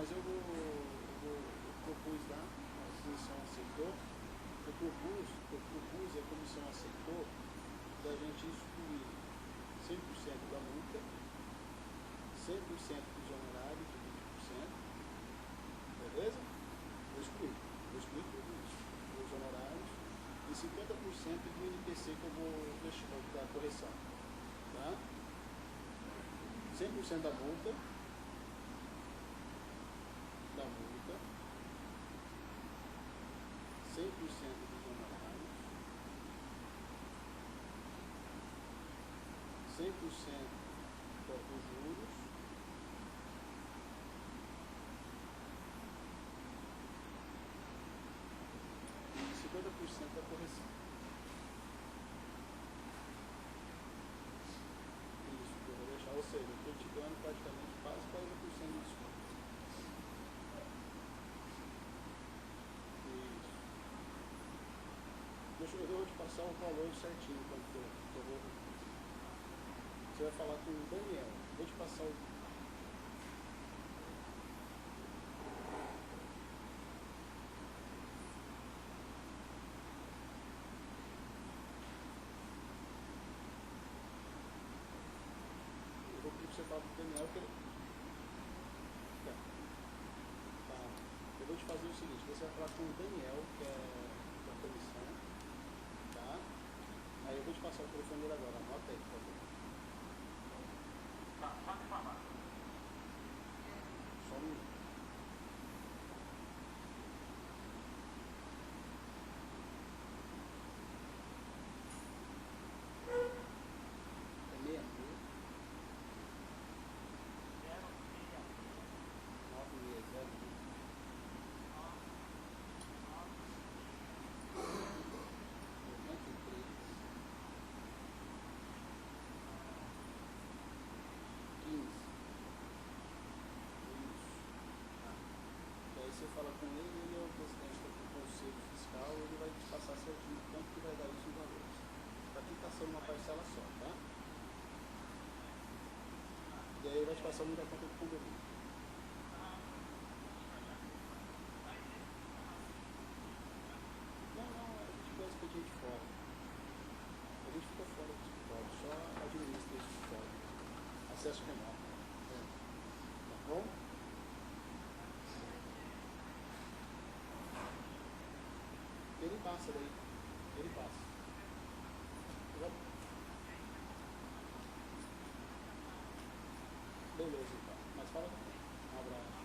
mas eu propus lá, a comissão aceitou, eu propus, a comissão aceitou da gente excluir 100% da multa, 100% dos honorários de 20%, beleza? Vou excluir tudo isso, os honorários, e 50% do INPC que eu vou deixar da correção, tá? 100% da multa, 100% dos honorários, 100% dos juros, e 50% da correção. Isso que eu vou deixar, ou seja, eu estou te dando praticamente quase 40% de desconto. Eu vou te passar o valor certinho quanto eu vou. Você vai falar com o Daniel. Vou te passar o. Eu vou pedir para você falar com o Daniel que ele. Tá. Eu vou te fazer o seguinte, você vai falar com o Daniel, que é da comissão, tá? Aí eu vou te passar o telefone dele agora, anota aí, por favor. Tá, pode falar. Só um minuto. É 66 9601 Você fala com ele, ele é o presidente do Conselho Fiscal, ele vai te passar certinho quanto que vai dar isso em valores. Para quitação uma parcela só, tá? E aí ele vai te passar o número da conta do condomínio. Não, a gente vai expediente fora. A gente fica fora do escritório, só administra esse escritório. Acesso remoto. Tá bom? Ele passa daí. Ele passa. Beleza, então. Mas fala comigo. Um abraço.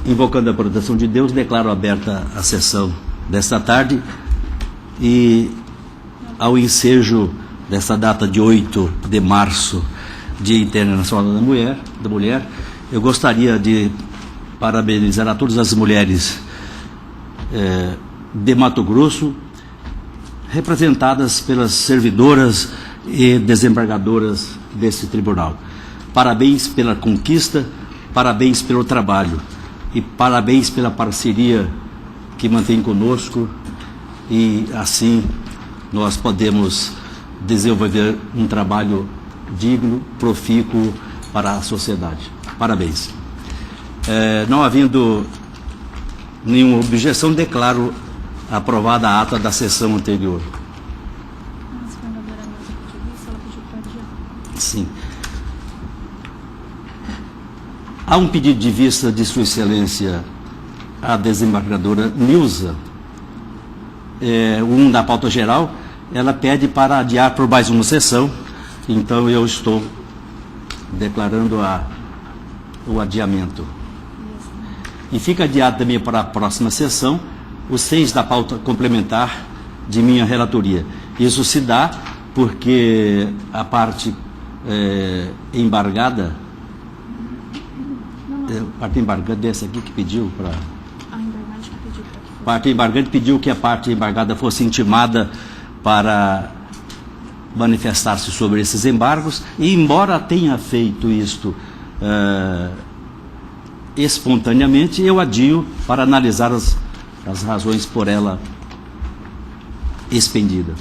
invocando a proteção de Deus, declaro aberta a sessão desta tarde e, ao ensejo desta data de 8 de março, Dia Internacional da Mulher, eu gostaria de parabenizar a todas as mulheres de Mato Grosso, representadas pelas servidoras e desembargadoras desse tribunal. Parabéns pela conquista, parabéns pelo trabalho e parabéns pela parceria que mantém conosco, e assim nós podemos desenvolver um trabalho digno, profícuo para a sociedade. Parabéns. Não havendo nenhuma objeção, declaro aprovada a ata da sessão anterior. Sim. Há um pedido de vista de Sua Excelência, a desembargadora Nilza, da pauta geral. Ela pede para adiar por mais uma sessão, então eu estou declarando o adiamento. E fica adiado também para a próxima sessão os 6 da pauta complementar de minha relatoria. Isso se dá porque a parte embargada, a parte embargada dessa aqui que pediu para... A parte embargante pediu que a parte embargada fosse intimada para manifestar-se sobre esses embargos, e embora tenha feito isto espontaneamente, eu adio para analisar as razões por ela expendida.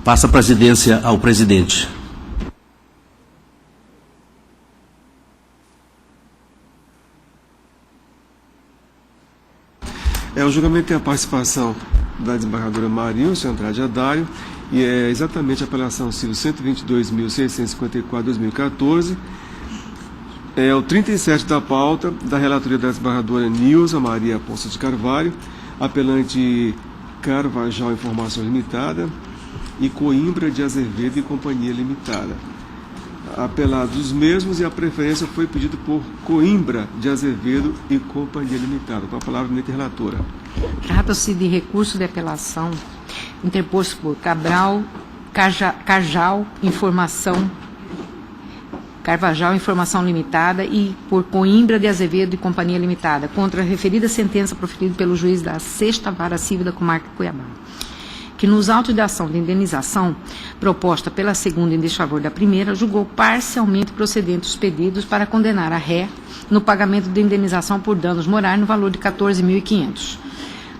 Passa a presidência ao presidente. O julgamento tem a participação da desembargadora Marilson Andrade Adário, e é exatamente a apelação civil 122.654/2014. É o 37 da pauta da relatoria da desembargadora Nilza Maria Ponce de Carvalho, apelante Carvajal Informação Limitada e Coimbra de Azevedo e Companhia Limitada. Apelados os mesmos, e a preferência foi pedida por Coimbra de Azevedo e Companhia Limitada. Com a palavra, a relatora. Trata-se de recurso de apelação interposto por Carvajal Informação Limitada e por Coimbra de Azevedo e Companhia Limitada, contra a referida sentença proferida pelo juiz da 6ª Vara Civil da Comarca de Cuiabá, que nos autos de ação de indenização proposta pela 2ª em desfavor da 1ª, julgou parcialmente procedentes os pedidos para condenar a ré no pagamento de indenização por danos morais no valor de 14.500,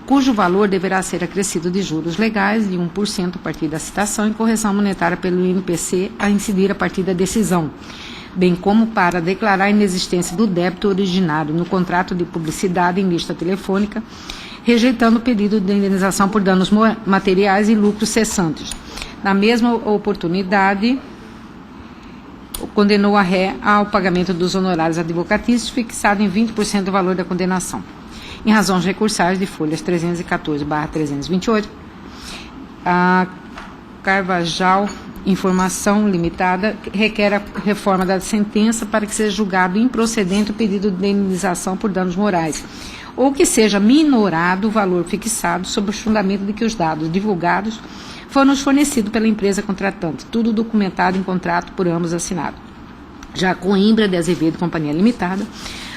cujo valor deverá ser acrescido de juros legais de 1% a partir da citação e correção monetária pelo INPC a incidir a partir da decisão, bem como para declarar a inexistência do débito originário no contrato de publicidade em lista telefônica, rejeitando o pedido de indenização por danos materiais e lucros cessantes. Na mesma oportunidade, condenou a ré ao pagamento dos honorários advocatícios, fixado em 20% do valor da condenação. Em razões recursais de folhas 314/328, a Carvajal Informação Limitada requer a reforma da sentença para que seja julgado improcedente o pedido de indenização por danos morais, ou que seja minorado o valor fixado sob o fundamento de que os dados divulgados foram fornecidos pela empresa contratante, tudo documentado em contrato por ambos assinado. Já Coimbra de Azevedo e Companhia Limitada,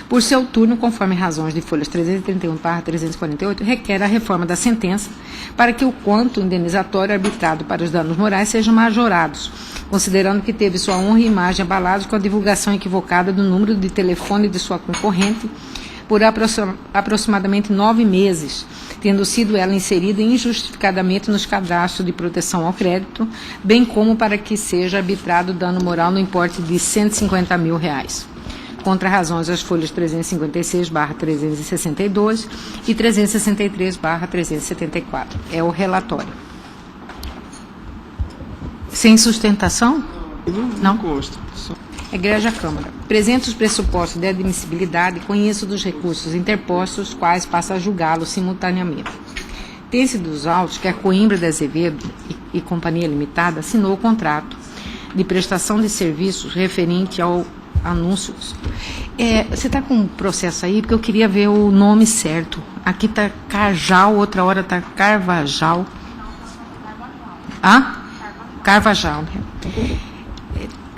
por seu turno, conforme razões de folhas 331/348, requer a reforma da sentença para que o quanto indenizatório arbitrado para os danos morais sejam majorados, considerando que teve sua honra e imagem abalados com a divulgação equivocada do número de telefone de sua concorrente por aproximadamente 9 meses, tendo sido ela inserida injustificadamente nos cadastros de proteção ao crédito, bem como para que seja arbitrado dano moral no importe de R$150 mil. Contra razões as folhas 356/362 e 363/374. É o relatório. Sem sustentação? Não consta. Egrégia Câmara. Presentes os pressupostos de admissibilidade, conheço dos recursos interpostos, quais passa a julgá-los simultaneamente. Tem-se dos autos que a Coimbra de Azevedo e Companhia Limitada assinou o contrato de prestação de serviços referente ao anúncios. Você está com um processo aí, porque eu queria ver o nome certo. Aqui está Carjal, outra hora está Carvajal. Carvajal.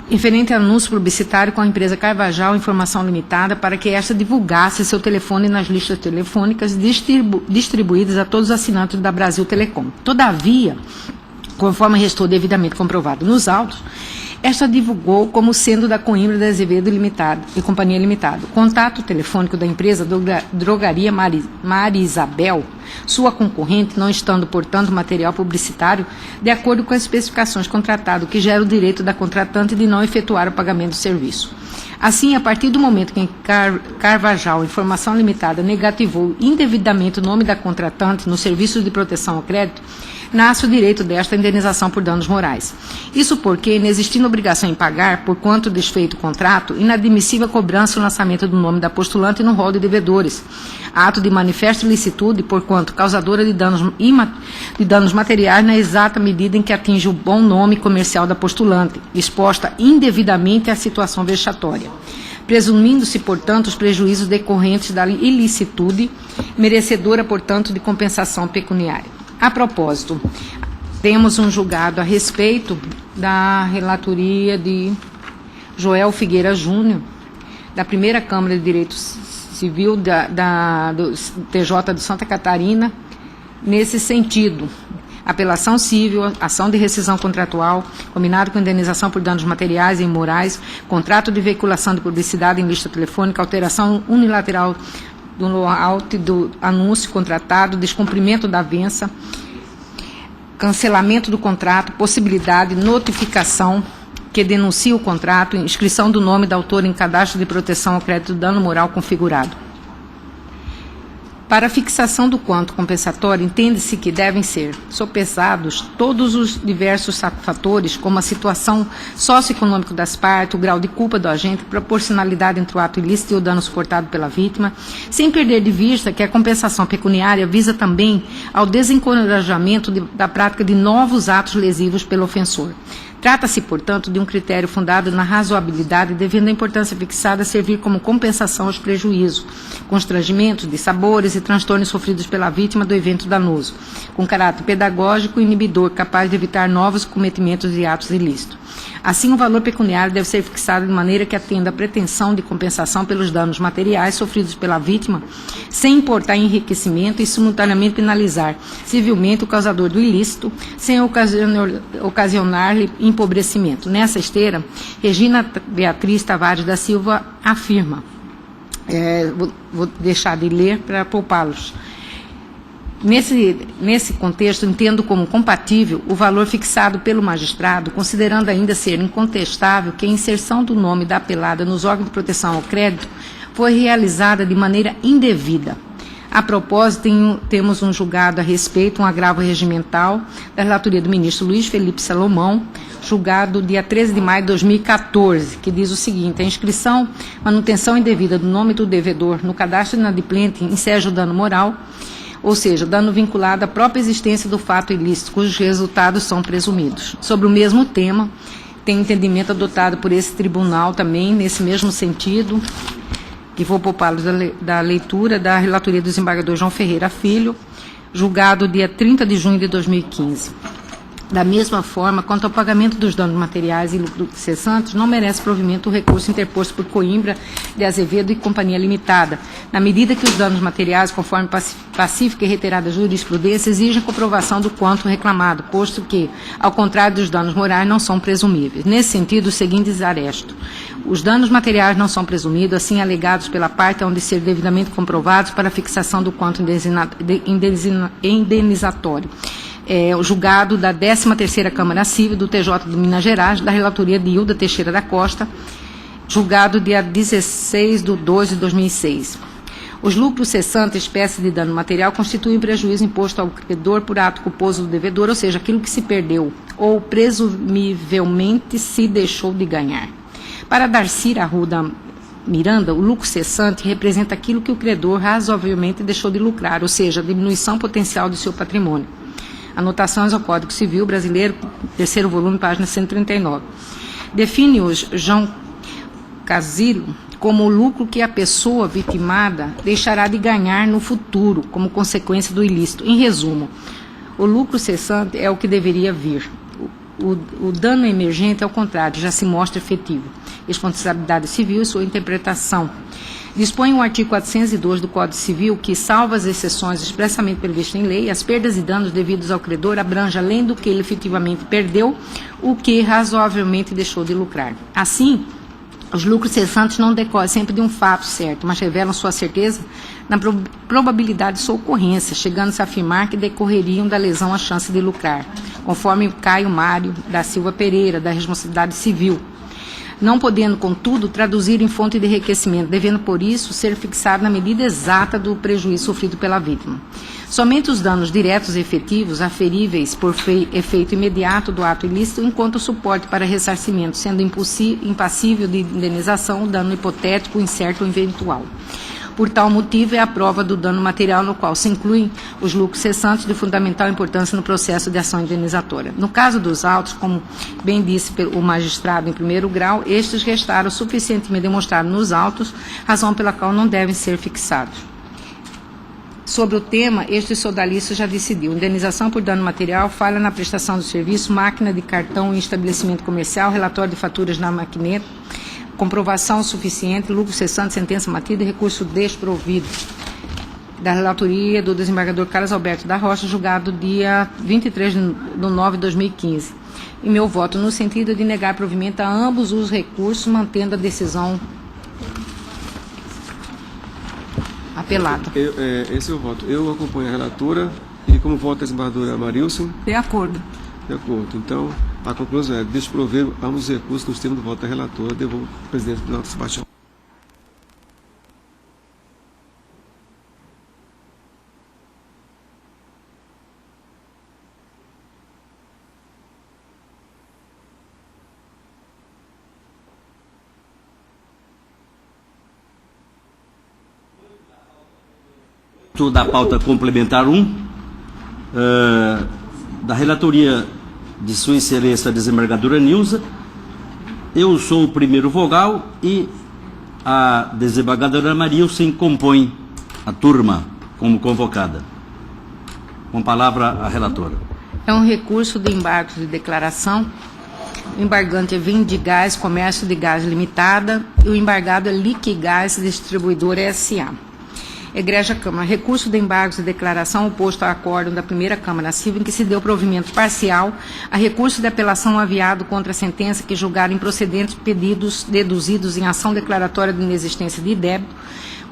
Referente a anúncio publicitário com a empresa Carvajal Informação Limitada para que esta divulgasse seu telefone nas listas telefônicas distribuídas a todos os assinantes da Brasil Telecom. Todavia, conforme restou devidamente comprovado nos autos, esta divulgou como sendo da Coimbra de Azevedo Limitada e Companhia Limitada. O contato telefônico da empresa Drogaria Marisabel, sua concorrente, não estando, portanto, material publicitário, de acordo com as especificações contratado, que gera o direito da contratante de não efetuar o pagamento do serviço. Assim, a partir do momento que Carvajal Informação Limitada negativou indevidamente o nome da contratante no serviço de proteção ao crédito, nasce o direito desta indenização por danos morais. Isso porque, inexistindo obrigação em pagar, por quanto desfeito o contrato, inadmissível a cobrança o lançamento do nome da postulante no rol de devedores, ato de manifesta ilicitude, porquanto causadora de danos materiais na exata medida em que atinge o bom nome comercial da postulante, exposta indevidamente à situação vexatória, presumindo-se, portanto, os prejuízos decorrentes da ilicitude, merecedora, portanto, de compensação pecuniária. A propósito, temos um julgado a respeito da relatoria de Joel Figueira Júnior, da primeira Câmara de Direito Civil do TJ de Santa Catarina, nesse sentido. Apelação civil, ação de rescisão contratual, combinado com indenização por danos materiais e imorais, contrato de veiculação de publicidade em lista telefônica, alteração unilateral do layout do anúncio contratado, descumprimento da avença, cancelamento do contrato, possibilidade, notificação que denuncia o contrato, inscrição do nome da autora em cadastro de proteção ao crédito dano moral configurado. Para a fixação do quanto compensatório, entende-se que devem ser sopesados todos os diversos fatores, como a situação socioeconômica das partes, o grau de culpa do agente, proporcionalidade entre o ato ilícito e o dano suportado pela vítima, sem perder de vista que a compensação pecuniária visa também ao desencorajamento da prática de novos atos lesivos pelo ofensor. Trata-se, portanto, de um critério fundado na razoabilidade, devendo a importância fixada a servir como compensação aos prejuízos, constrangimentos, dissabores e transtornos sofridos pela vítima do evento danoso, com caráter pedagógico e inibidor, capaz de evitar novos cometimentos de atos ilícitos. Assim, o valor pecuniário deve ser fixado de maneira que atenda à pretensão de compensação pelos danos materiais sofridos pela vítima, sem importar enriquecimento e simultaneamente penalizar civilmente o causador do ilícito, sem ocasionar-lhe empobrecimento. Nessa esteira, Regina Beatriz Tavares da Silva afirma, vou deixar de ler para poupá-los. Nesse contexto, entendo como compatível o valor fixado pelo magistrado, considerando ainda ser incontestável que a inserção do nome da apelada nos órgãos de proteção ao crédito foi realizada de maneira indevida. A propósito, temos um julgado a respeito, um agravo regimental, da relatoria do ministro Luiz Felipe Salomão, julgado dia 13 de maio de 2014, que diz o seguinte: a inscrição, manutenção indevida do nome do devedor no cadastro inadimplente enseja o dano moral, ou seja, dano vinculado à própria existência do fato ilícito, cujos resultados são presumidos. Sobre o mesmo tema, tem entendimento adotado por esse tribunal também, nesse mesmo sentido, que vou poupá-los da leitura da relatoria do desembargador João Ferreira Filho, julgado dia 30 de junho de 2015. Da mesma forma, quanto ao pagamento dos danos materiais e lucros cessantes, não merece provimento o recurso interposto por Coimbra de Azevedo e Companhia Limitada, na medida que os danos materiais, conforme pacífica e reiterada jurisprudência, exigem comprovação do quanto reclamado, posto que, ao contrário dos danos morais, não são presumíveis. Nesse sentido, os seguintes arestos: os danos materiais não são presumidos, assim alegados pela parte hão de ser devidamente comprovados para a fixação do quanto indenizatório. O julgado da 13ª Câmara Civil do TJ de Minas Gerais, da relatoria de Hilda Teixeira da Costa, julgado dia 16/2/2006. Os lucros cessantes, espécie de dano material, constituem prejuízo imposto ao credor por ato culposo do devedor, ou seja, aquilo que se perdeu ou presumivelmente se deixou de ganhar. Para Darcy Arruda Miranda, o lucro cessante representa aquilo que o credor razoavelmente deixou de lucrar, ou seja, a diminuição potencial do seu patrimônio. Anotações ao Código Civil Brasileiro, 3º volume, página 139. Define-os casilo como o lucro que a pessoa vitimada deixará de ganhar no futuro, como consequência do ilícito. Em resumo, o lucro cessante é o que deveria vir. O dano emergente, ao contrário, já se mostra efetivo. Responsabilidade civil e sua interpretação. Dispõe o artigo 402 do Código Civil que, salvo as exceções expressamente previstas em lei, as perdas e danos devidos ao credor abrangem além do que ele efetivamente perdeu, o que razoavelmente deixou de lucrar. Assim, os lucros cessantes não decorrem sempre de um fato certo, mas revelam sua certeza na probabilidade de sua ocorrência, chegando-se a afirmar que decorreriam da lesão a chance de lucrar, conforme Caio Mário da Silva Pereira, da Responsabilidade Civil. Não podendo, contudo, traduzir em fonte de enriquecimento, devendo, por isso, ser fixado na medida exata do prejuízo sofrido pela vítima. Somente os danos diretos e efetivos, aferíveis por efeito imediato do ato ilícito, encontram suporte para ressarcimento, sendo impassível de indenização o dano hipotético, incerto ou eventual. Por tal motivo, é a prova do dano material no qual se incluem os lucros cessantes de fundamental importância no processo de ação indenizatória. No caso dos autos, como bem disse o magistrado em primeiro grau, estes restaram suficientemente demonstrados nos autos, razão pela qual não devem ser fixados. Sobre o tema, este sodalista já decidiu. Indenização por dano material, falha na prestação do serviço, máquina de cartão em estabelecimento comercial, relatório de faturas na maquineta, comprovação suficiente, lucro cessante, sentença matida e recurso desprovido. Da relatoria do desembargador Carlos Alberto da Rocha, julgado dia 23 de nove de 2015. E meu voto no sentido de negar provimento a ambos os recursos, mantendo a decisão apelada. Esse é o voto. Eu acompanho a relatora e como voto a desembargadora Marilson. De acordo. De acordo. Então, a conclusão é desprover ambos os recursos nos termos do voto da relatora. Devolvo ao presidente do Tribunal, Sebastião. Da pauta complementar 1, da relatoria de Sua Excelência a desembargadora Nilza. Eu sou o primeiro vogal e a desembargadora Marilson compõe a turma como convocada. Com palavra a relatora. É um recurso de embargos de declaração. O embargante é Vindigás Comércio de Gás Limitada e o embargado é Liquigás Distribuidora S.A. Egrégia Câmara, recurso de embargos de declaração oposto ao acórdão da primeira Câmara Civil, em que se deu provimento parcial a recurso de apelação aviado contra a sentença que julgaram improcedentes pedidos deduzidos em ação declaratória de inexistência de débito,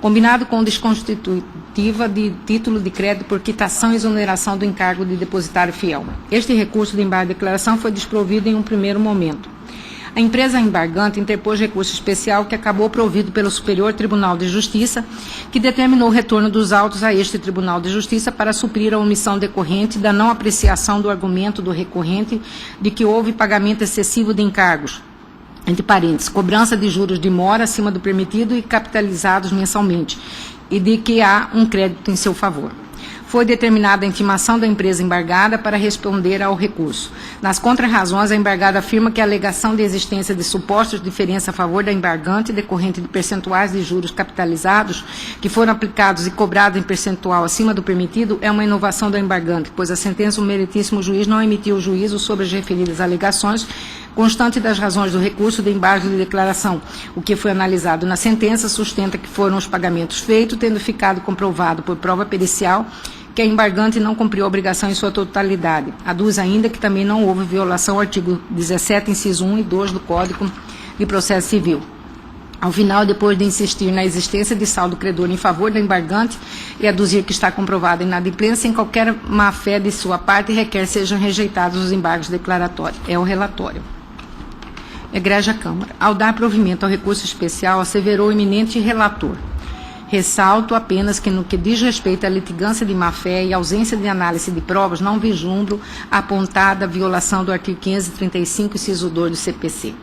combinado com desconstitutiva de título de crédito por quitação e exoneração do encargo de depositário fiel. Este recurso de embargo de declaração foi desprovido em um primeiro momento. A empresa embargante interpôs recurso especial que acabou provido pelo Superior Tribunal de Justiça, que determinou o retorno dos autos a este Tribunal de Justiça para suprir a omissão decorrente da não apreciação do argumento do recorrente de que houve pagamento excessivo de encargos, entre parênteses, cobrança de juros de mora acima do permitido e capitalizados mensalmente, e de que há um crédito em seu favor. Foi determinada a intimação da empresa embargada para responder ao recurso. Nas contrarrazões, a embargada afirma que a alegação de existência de supostos diferença a favor da embargante decorrente de percentuais de juros capitalizados que foram aplicados e cobrados em percentual acima do permitido é uma inovação da embargante, pois a sentença do meritíssimo juiz não emitiu juízo sobre as referidas alegações, constante das razões do recurso de embargo de declaração. O que foi analisado na sentença sustenta que foram os pagamentos feitos, tendo ficado comprovado por prova pericial que a embargante não cumpriu a obrigação em sua totalidade. Aduz ainda que também não houve violação ao artigo 17, inciso 1 e 2 do Código de Processo Civil. Ao final, depois de insistir na existência de saldo credor em favor da embargante e aduzir que está comprovada inadimplência em qualquer má-fé de sua parte, requer sejam rejeitados os embargos declaratórios. É o relatório. Egrégia Câmara. Ao dar provimento ao recurso especial, asseverou o eminente relator. Ressalto apenas que, no que diz respeito à litigância de má-fé e ausência de análise de provas, não vislumbro a apontada violação do artigo 535, inciso 2 do CPC.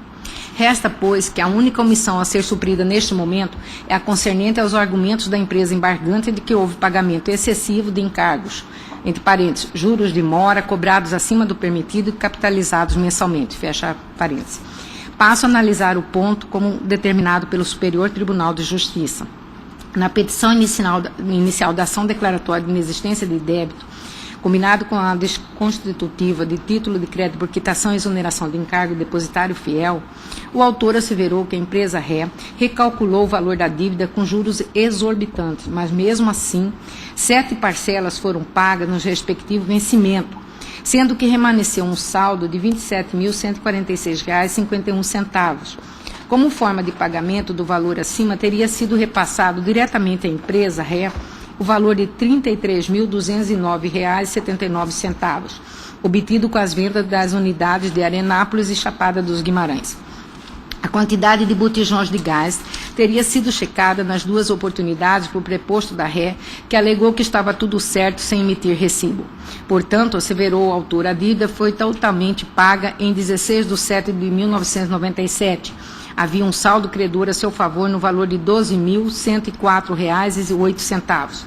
Resta, pois, que a única omissão a ser suprida neste momento é a concernente aos argumentos da empresa embargante de que houve pagamento excessivo de encargos, entre parênteses, juros de mora cobrados acima do permitido e capitalizados mensalmente, fecha parênteses. Passo a analisar o ponto como determinado pelo Superior Tribunal de Justiça. Na petição inicial da ação declaratória de inexistência de débito, combinado com a desconstitutiva de título de crédito por quitação e exoneração de encargo depositário fiel, o autor asseverou que a empresa ré recalculou o valor da dívida com juros exorbitantes, mas mesmo assim, 7 parcelas foram pagas no respectivo vencimento, sendo que remanesceu um saldo de R$ 27.146,51. Como forma de pagamento do valor acima, teria sido repassado diretamente à empresa ré o valor de R$ 33.209,79, obtido com as vendas das unidades de Arenápolis e Chapada dos Guimarães. A quantidade de botijões de gás teria sido checada nas 2 oportunidades por preposto da ré, que alegou que estava tudo certo sem emitir recibo. Portanto, asseverou o autor, a dívida foi totalmente paga em 16/7/1997. Havia um saldo credor a seu favor no valor de R$ 12.104,08.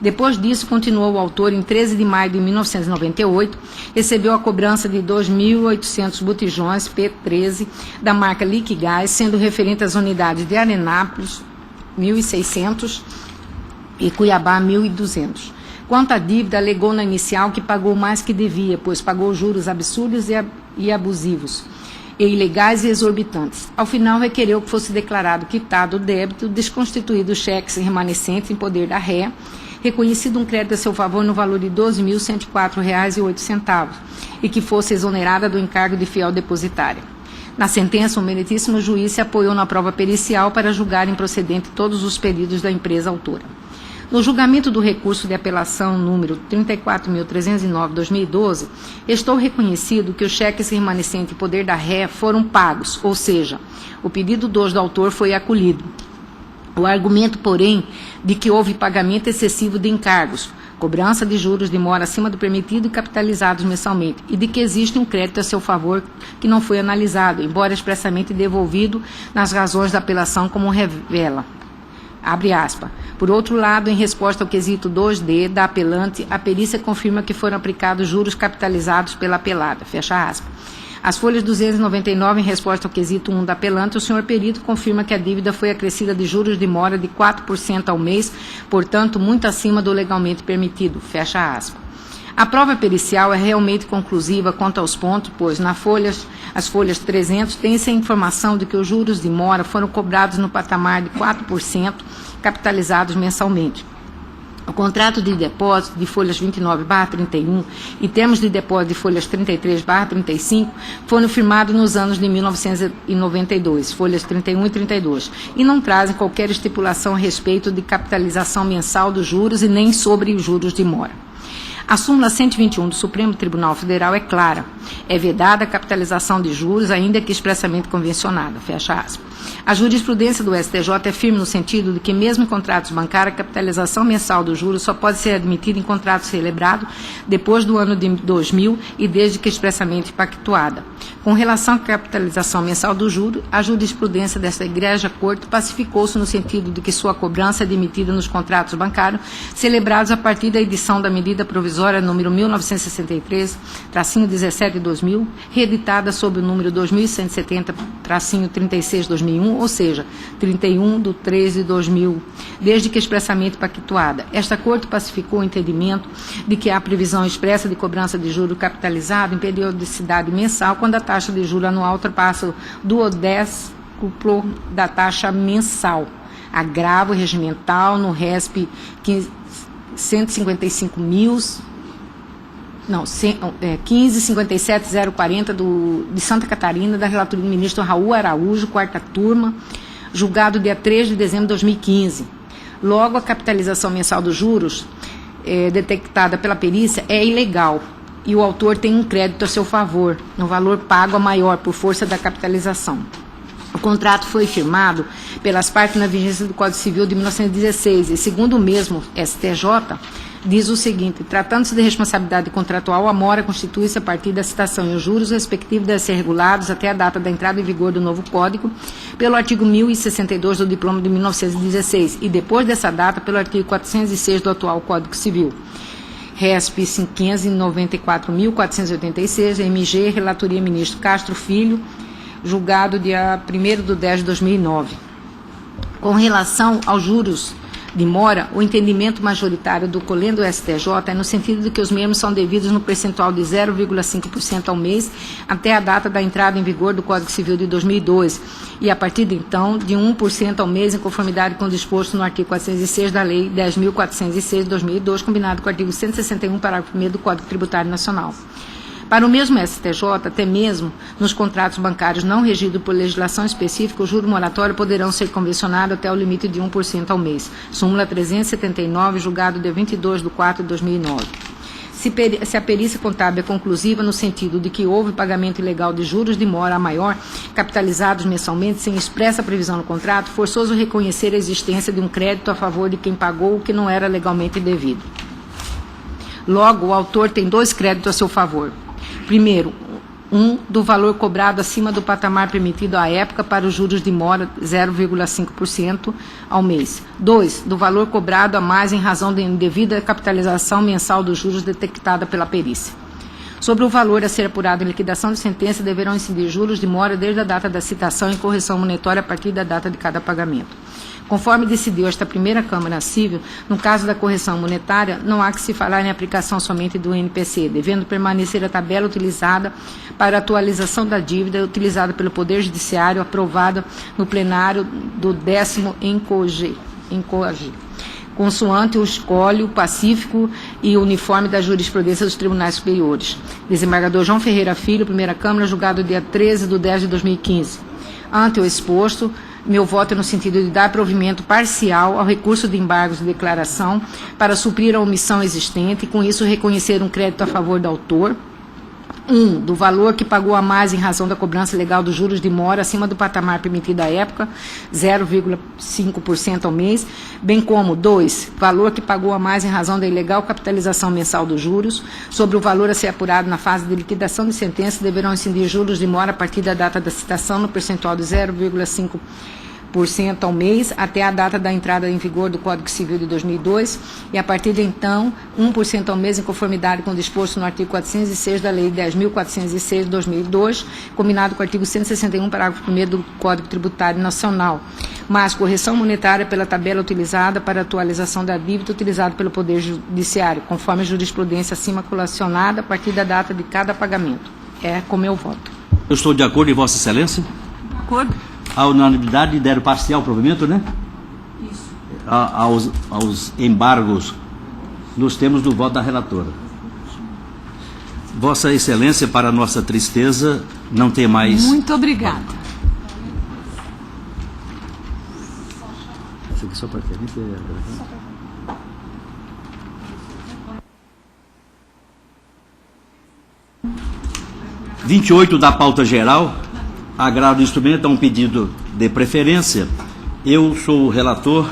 Depois disso, continuou o autor, em 13 de maio de 1998, recebeu a cobrança de 2.800 botijões P13 da marca Liquigás, sendo referente às unidades de Arenápolis, 1.600 e Cuiabá, 1.200. Quanto à dívida, alegou na inicial que pagou mais que devia, pois pagou juros absurdos e abusivos, e ilegais e exorbitantes. Ao final, requereu que fosse declarado quitado o débito, desconstituído os cheques remanescentes em poder da ré, reconhecido um crédito a seu favor no valor de R$ 12.104,08 e que fosse exonerada do encargo de fiel depositária. Na sentença, o meritíssimo juiz se apoiou na prova pericial para julgar improcedente todos os pedidos da empresa autora. No julgamento do recurso de apelação número 34.309/2012, restou reconhecido que os cheques remanescentes em poder da ré foram pagos, ou seja, o pedido 2 do autor foi acolhido. O argumento, porém, de que houve pagamento excessivo de encargos, cobrança de juros de mora acima do permitido e capitalizados mensalmente, e de que existe um crédito a seu favor que não foi analisado, embora expressamente devolvido nas razões da apelação, como revela. Abre aspas. Por outro lado, em resposta ao quesito 2D da apelante, a perícia confirma que foram aplicados juros capitalizados pela apelada. Fecha aspas. As folhas 299, em resposta ao quesito 1 da apelante, o senhor perito confirma que a dívida foi acrescida de juros de mora de 4% ao mês, portanto, muito acima do legalmente permitido. Fecha aspas. A prova pericial é realmente conclusiva quanto aos pontos, pois as folhas 300 tem-se a informação de que os juros de mora foram cobrados no patamar de 4%, capitalizados mensalmente. O contrato de depósito de folhas 29/31 e termos de depósito de folhas 33/35 foram firmados nos anos de 1992, folhas 31 e 32, e não trazem qualquer estipulação a respeito de capitalização mensal dos juros e nem sobre os juros de mora. A súmula 121 do Supremo Tribunal Federal é clara. É vedada a capitalização de juros, ainda que expressamente convencionada. Fecha aspas. A jurisprudência do STJ é firme no sentido de que, mesmo em contratos bancários, a capitalização mensal dos juros só pode ser admitida em contrato celebrado depois do ano de 2000 e desde que expressamente pactuada. Com relação à capitalização mensal do juro, a jurisprudência desta Egrégia Corte pacificou-se no sentido de que sua cobrança é admitida nos contratos bancários celebrados a partir da edição da medida provisória número 1963-17/2000, reeditada sob o número 2170-36/2001, ou seja, 31/3/2000, desde que expressamente pactuada. Esta Corte pacificou o entendimento de que há previsão expressa de cobrança de juro capitalizado em periodicidade mensal quando a taxa de juro anual ultrapassa o duodécuplo da taxa mensal. Agravo regimental no RESP 1557.040 de Santa Catarina, da relatoria do ministro Raul Araújo, quarta turma, julgado dia 3 de dezembro de 2015. Logo, a capitalização mensal dos juros detectada pela perícia é ilegal e o autor tem um crédito a seu favor, no valor pago a maior por força da capitalização. O contrato foi firmado pelas partes na vigência do Código Civil de 1916 e, segundo o mesmo STJ, diz o seguinte: tratando-se de responsabilidade contratual, a mora constitui-se a partir da citação e os juros respectivos devem ser regulados até a data da entrada em vigor do novo Código pelo artigo 1062 do Diploma de 1916 e depois dessa data pelo artigo 406 do atual Código Civil. RESP 594.486, MG, relatoria ministro Castro Filho, julgado dia 1º de 10 de 2009. Com relação aos juros de mora, o entendimento majoritário do COLEN do STJ é no sentido de que os mesmos são devidos no percentual de 0,5% ao mês até a data da entrada em vigor do Código Civil de 2002 e, a partir de então, de 1% ao mês em conformidade com o disposto no artigo 406 da Lei 10.406 de 2002, combinado com o artigo 161, parágrafo 1º do Código Tributário Nacional. Para o mesmo STJ, até mesmo nos contratos bancários não regidos por legislação específica, o juro moratório poderão ser convencionados até o limite de 1% ao mês. Súmula 379, julgado dia 22/4/2009. Se a perícia contábil é conclusiva no sentido de que houve pagamento ilegal de juros de mora a maior, capitalizados mensalmente, sem expressa previsão no contrato, forçoso reconhecer a existência de um crédito a favor de quem pagou o que não era legalmente devido. Logo, o autor tem 2 créditos a seu favor. Primeiro, do valor cobrado acima do patamar permitido à época para os juros de mora, 0,5% ao mês. 2, do valor cobrado a mais em razão da indevida capitalização mensal dos juros detectada pela perícia. Sobre o valor a ser apurado em liquidação de sentença, deverão incidir juros de mora desde a data da citação e correção monetária a partir da data de cada pagamento. Conforme decidiu esta primeira Câmara Civil, no caso da correção monetária, não há que se falar em aplicação somente do INPC, devendo permanecer a tabela utilizada para a atualização da dívida utilizada pelo Poder Judiciário, aprovada no plenário do 10º ENCOAG, consoante o escolho pacífico e uniforme da jurisprudência dos tribunais superiores. Desembargador João Ferreira Filho, Primeira Câmara, julgado dia 13/10/2015. Ante o exposto, meu voto é no sentido de dar provimento parcial ao recurso de embargos de declaração para suprir a omissão existente e, com isso, reconhecer um crédito a favor do autor. 1, do valor que pagou a mais em razão da cobrança legal dos juros de mora acima do patamar permitido à época, 0,5% ao mês, bem como 2, valor que pagou a mais em razão da ilegal capitalização mensal dos juros. Sobre o valor a ser apurado na fase de liquidação de sentença, deverão incidir juros de mora a partir da data da citação no percentual de 0,5% ao mês até a data da entrada em vigor do Código Civil de 2002 e, a partir de então, 1% ao mês em conformidade com o disposto no artigo 406 da Lei 10.406 de 2002, combinado com o artigo 161, parágrafo 1º do Código Tributário Nacional, mas correção monetária pela tabela utilizada para atualização da dívida utilizada pelo Poder Judiciário, conforme a jurisprudência acima colacionada a partir da data de cada pagamento. É com meu voto. Eu estou de acordo, em Vossa Excelência? De acordo. A unanimidade deram parcial provimento, né? Isso. Aos embargos, nos temos do voto da relatora. Vossa Excelência, para nossa tristeza, não tem mais... Muito obrigada. Isso aqui só para ter... 28 da pauta geral. Agravo do instrumento a um pedido de preferência. Eu sou o relator.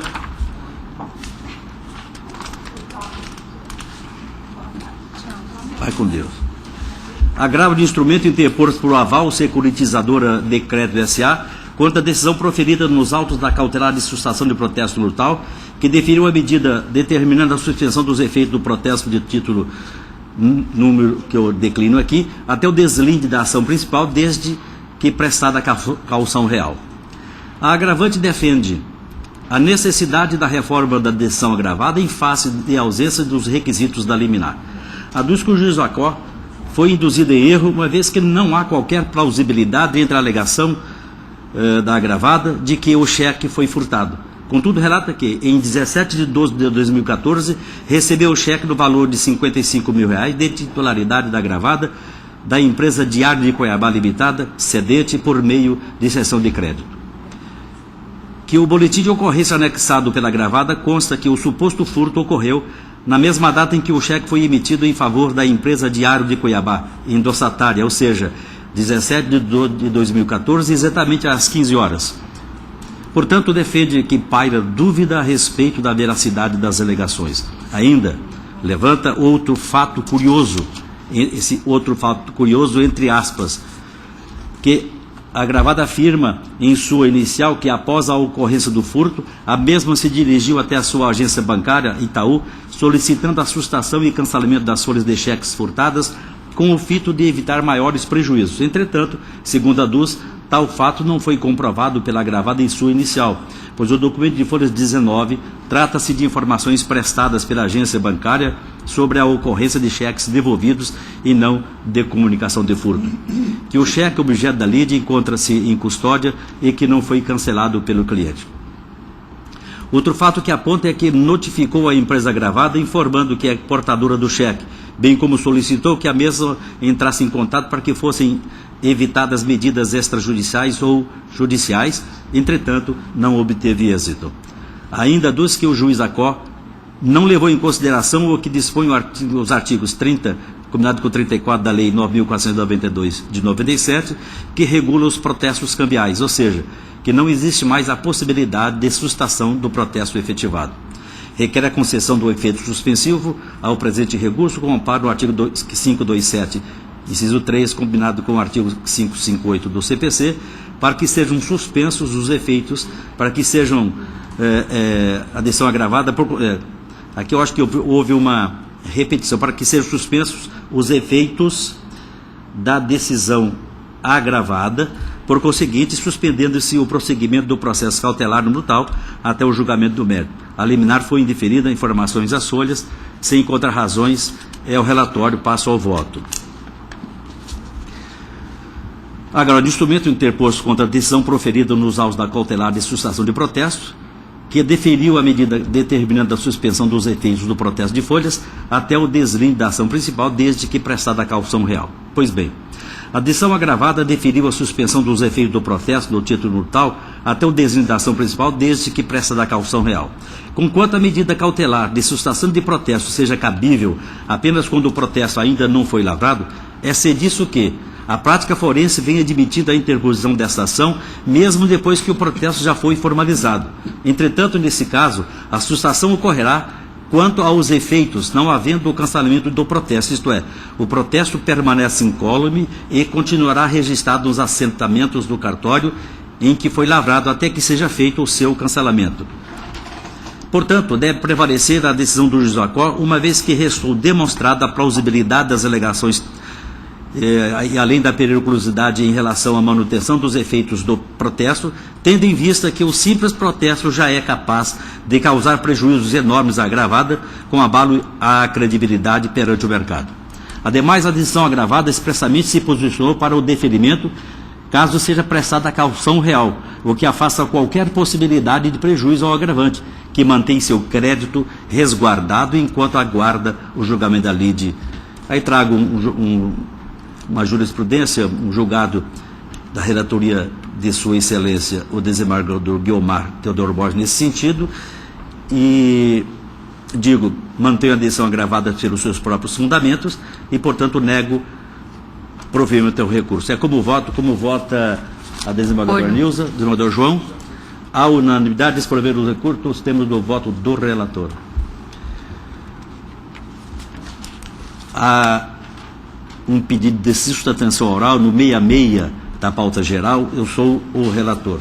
Vai com Deus. Agravo de instrumento interposto por aval securitizadora Decreto S.A. quanto à decisão proferida nos autos da cautelar de sustação de protesto no tal, que definiu a medida determinando a suspensão dos efeitos do protesto de título número que eu declino aqui, até o deslinde da ação principal, desde que prestada a caução real. A agravante defende a necessidade da reforma da decisão agravada em face de ausência dos requisitos da liminar. Aduz que o juiz Acó foi induzido em erro, uma vez que não há qualquer plausibilidade entre a alegação da agravada de que o cheque foi furtado. Contudo, relata que, em 17/12/2014, recebeu o cheque no valor de R$55 mil de titularidade da agravada da empresa Diário de Cuiabá Limitada, cedente, por meio de cessão de crédito. Que o boletim de ocorrência anexado pela agravada consta que o suposto furto ocorreu na mesma data em que o cheque foi emitido em favor da empresa Diário de Cuiabá, endossatária, ou seja, 17/12/2014, exatamente às 15 horas. Portanto, defende que paira dúvida a respeito da veracidade das alegações. Ainda levanta outro fato curioso, esse outro fato curioso entre aspas, que a agravada afirma em sua inicial que após a ocorrência do furto, a mesma se dirigiu até a sua agência bancária, Itaú, solicitando a sustação e cancelamento das folhas de cheques furtadas, com o fito de evitar maiores prejuízos. Entretanto, segundo a DUS, Tal fato não foi comprovado pela agravada em sua inicial, pois o documento de folhas 19 trata-se de informações prestadas pela agência bancária sobre a ocorrência de cheques devolvidos e não de comunicação de furto. Que o cheque objeto da lide encontra-se em custódia e que não foi cancelado pelo cliente. Outro fato que aponta é que notificou a empresa agravada informando que é portadora do cheque, bem como solicitou que a mesma entrasse em contato para que fossem evitadas medidas extrajudiciais ou judiciais, entretanto, não obteve êxito. Ainda dos que o juiz Acó não levou em consideração o que dispõe os artigos 30, combinado com 34 da Lei 9.492 de 97, que regula os protestos cambiais, ou seja, que não existe mais a possibilidade de sustação do protesto efetivado. Requer a concessão do efeito suspensivo ao presente recurso com amparo no artigo 527, inciso 3, combinado com o artigo 558 do CPC, para que sejam suspensos os efeitos, para que sejam adesão agravada, aqui eu acho que houve uma repetição, para que sejam suspensos os efeitos da decisão agravada, por conseguinte, suspendendo-se o prosseguimento do processo cautelar no tal até o julgamento do mérito. A liminar foi indeferida, informações às folhas, sem contrarrazões, o relatório, passo ao voto. Agora, o instrumento interposto contra a decisão proferida nos autos da cautelar de sustação de protesto, que deferiu a medida determinando a suspensão dos efeitos do protesto de folhas até o deslinde da ação principal, desde que prestada a caução real. Pois bem, a decisão agravada deferiu a suspensão dos efeitos do protesto do título tal até o deslinde da ação principal, desde que prestada a caução real. Conquanto a medida cautelar de sustação de protesto seja cabível apenas quando o protesto ainda não foi lavrado, é disso que a prática forense vem admitindo a interposição desta ação, mesmo depois que o protesto já foi formalizado. Entretanto, nesse caso, a sustação ocorrerá quanto aos efeitos, não havendo o cancelamento do protesto, isto é, o protesto permanece incólume e continuará registrado nos assentamentos do cartório em que foi lavrado até que seja feito o seu cancelamento. Portanto, deve prevalecer a decisão do juiz Acó, uma vez que restou demonstrada a plausibilidade das alegações e além da periculosidade em relação à manutenção dos efeitos do protesto, tendo em vista que o simples protesto já é capaz de causar prejuízos enormes à agravada, com abalo à credibilidade perante o mercado. Ademais, a decisão agravada expressamente se posicionou para o deferimento, caso seja prestada a caução real, o que afasta qualquer possibilidade de prejuízo ao agravante, que mantém seu crédito resguardado enquanto aguarda o julgamento da lide. Aí trago uma jurisprudência, um julgado da relatoria de Sua Excelência, o desembargador Guiomar Teodoro Borges, nesse sentido, e digo, mantenho a decisão agravada pelos seus próprios fundamentos e, portanto, nego provimento ao recurso. Como vota a desembargadora Nilza, desembargador João, a unanimidade de desprover os recursos, temos o voto do relator. Um pedido de sustentação oral no 66 da pauta geral, eu sou o relator.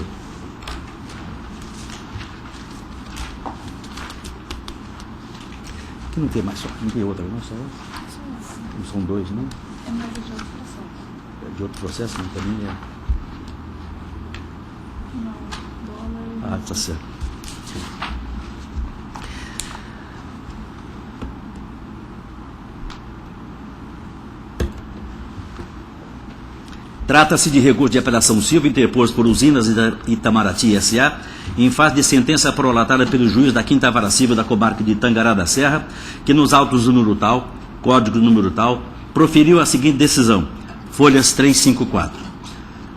Aqui não tem mais só, não tem outra, não só. Não são dois, não? É mais de outro processo. É de outro processo, não também é. Não, dólar. Tá certo. Trata-se de recurso de apelação civil interposto por Usinas Itamaraty S.A., em face de sentença prolatada pelo juiz da 5ª Vara Civil da comarca de Tangará da Serra, que nos autos do número tal, código número tal, proferiu a seguinte decisão, folhas 354.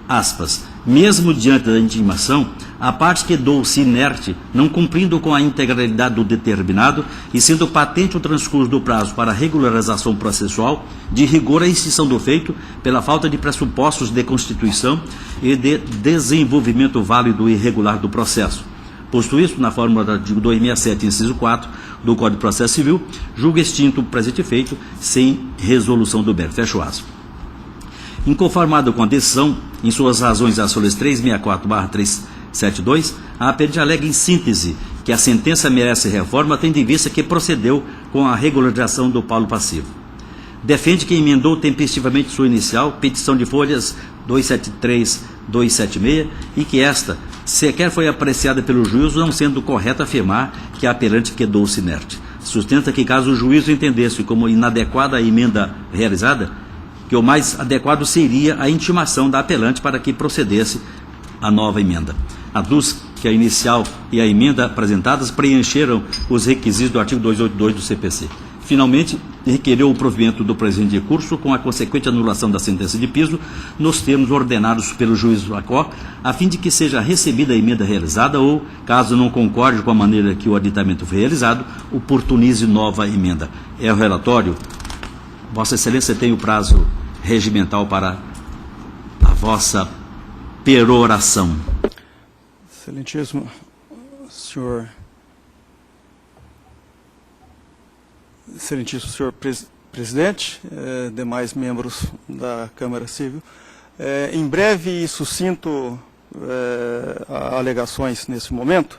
Aspas. Mesmo diante da intimação, a parte quedou-se inerte, não cumprindo com a integralidade do determinado e sendo patente o transcurso do prazo para regularização processual, de rigor a extinção do feito pela falta de pressupostos de constituição e de desenvolvimento válido e regular do processo. Posto isso, na fórmula do artigo 267, inciso 4 do Código de Processo Civil, julga extinto o presente feito sem resolução do mérito. Fecho aspas. Inconformado com a decisão, em suas razões às folhas 364/372, a APD alega em síntese que a sentença merece reforma, tendo em vista que procedeu com a regularização do paulo passivo. Defende que emendou tempestivamente sua inicial, petição de folhas 276 e que esta sequer foi apreciada pelo juízo, não sendo correto afirmar que a apelante quedou-se inerte. Sustenta que, caso o juízo entendesse como inadequada a emenda realizada, que o mais adequado seria a intimação da apelante para que procedesse a nova emenda. Aduz que a inicial e a emenda apresentadas preencheram os requisitos do artigo 282 do CPC. Finalmente, requereu o provimento do presente recurso com a consequente anulação da sentença de piso nos termos ordenados pelo juiz Lacó, a fim de que seja recebida a emenda realizada ou, caso não concorde com a maneira que o aditamento foi realizado, oportunize nova emenda. É o relatório. Vossa Excelência tem o prazo regimental para a vossa peroração. Excelentíssimo senhor presidente, demais membros da Câmara Civil, em breve e sucinto alegações nesse momento,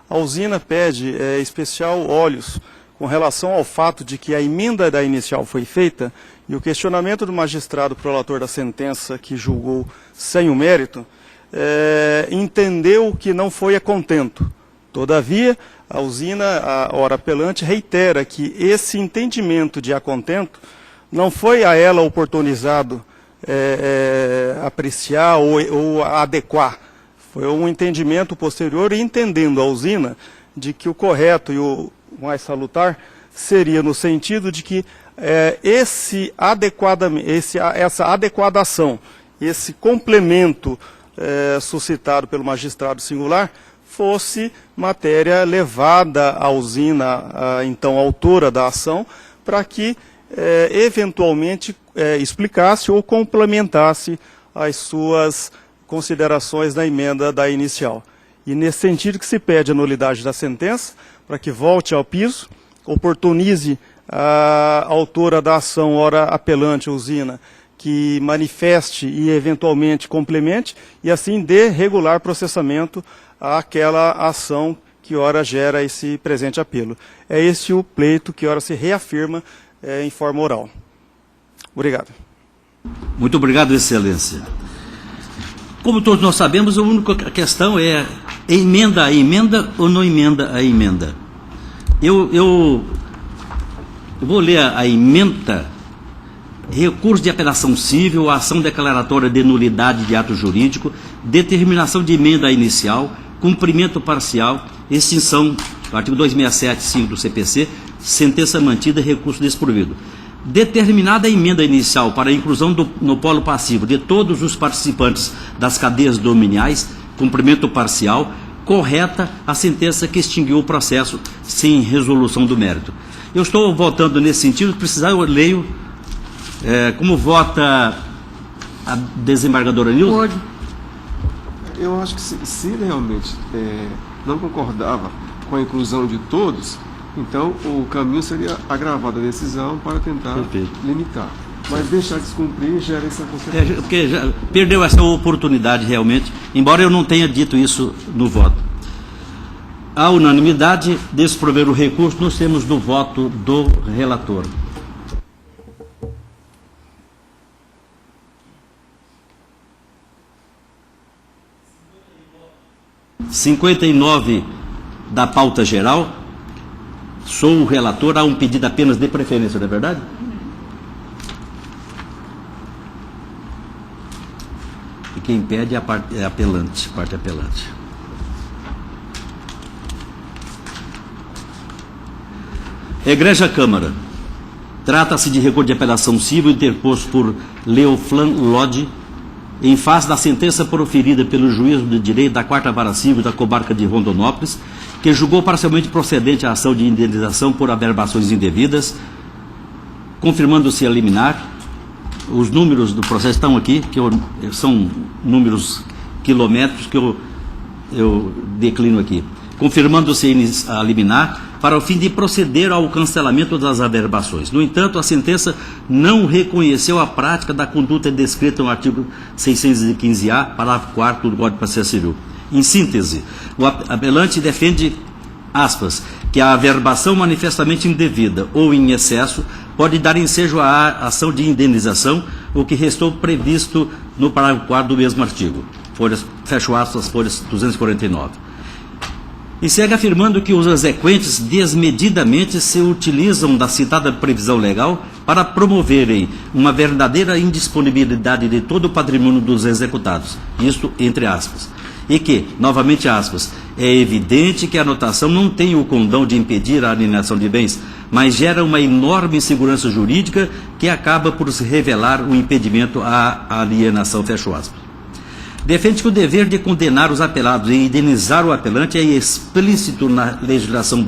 a usina pede especial olhos com relação ao fato de que a emenda da inicial foi feita e o questionamento do magistrado prolator da sentença que julgou sem o mérito, entendeu que não foi a contento. Todavia, a usina, a hora apelante, reitera que esse entendimento de a contento não foi a ela oportunizado apreciar ou adequar. Foi um entendimento posterior, entendendo a usina de que o correto e o mais salutar seria no sentido de que essa adequadação, esse complemento suscitado pelo magistrado singular, fosse matéria levada à usina, então autora da ação, para que eventualmente explicasse ou complementasse as suas considerações da emenda da inicial. E nesse sentido que se pede a nulidade da sentença, para que volte ao piso, oportunize a autora da ação, ora apelante usina, que manifeste e eventualmente complemente, e assim dê regular processamento àquela ação que ora gera esse presente apelo. É esse o pleito que ora se reafirma em forma oral. Obrigado. Muito obrigado, Excelência. Como todos nós sabemos, a única questão é emenda a emenda ou não emenda a emenda. Eu vou ler a emenda: recurso de apelação civil, ação declaratória de nulidade de ato jurídico, determinação de emenda inicial, cumprimento parcial, extinção, artigo 267.5 do CPC, sentença mantida, recurso desprovido. Determinada a emenda inicial para a inclusão no polo passivo de todos os participantes das cadeias dominiais, cumprimento parcial, correta a sentença que extinguiu o processo sem resolução do mérito. Eu estou votando nesse sentido, precisar eu leio como vota a desembargadora Nilza. Pode. Eu acho que se ele realmente não concordava com a inclusão de todos, então o caminho seria agravar a decisão para tentar limitar. Mas deixar de descumprir gera essa consequência. Porque já perdeu essa oportunidade realmente, embora eu não tenha dito isso no voto. A unanimidade, desprover o recurso, nós temos do voto do relator. (59) da pauta geral. Sou o relator, há um pedido apenas de preferência, não é verdade? E quem pede é a parte apelante, parte apelante. Egregia Câmara. Trata-se de recurso de apelação civil interposto por Leoflan Lodi, em face da sentença proferida pelo juízo de direito da 4ª Vara Civil da Comarca de Rondonópolis, que julgou parcialmente procedente a ação de indenização por averbações indevidas, confirmando-se a liminar. Os números do processo estão aqui, que são números quilométricos que eu declino aqui. Confirmando-se a liminar para o fim de proceder ao cancelamento das averbações. No entanto, a sentença não reconheceu a prática da conduta descrita no artigo 615-A, parágrafo 4º do Código de Processo Civil. Em síntese, o apelante defende, aspas, que a averbação manifestamente indevida ou em excesso pode dar ensejo à ação de indenização, o que restou previsto no parágrafo 4º do mesmo artigo. fecho aspas, folhas 249. E segue afirmando que os exequentes desmedidamente se utilizam da citada previsão legal para promoverem uma verdadeira indisponibilidade de todo o patrimônio dos executados. Isto entre aspas. E que, novamente aspas, é evidente que a anotação não tem o condão de impedir a alienação de bens, mas gera uma enorme insegurança jurídica que acaba por se revelar o impedimento à alienação, fecho aspas. Defende que o dever de condenar os apelados e indenizar o apelante é explícito na legislação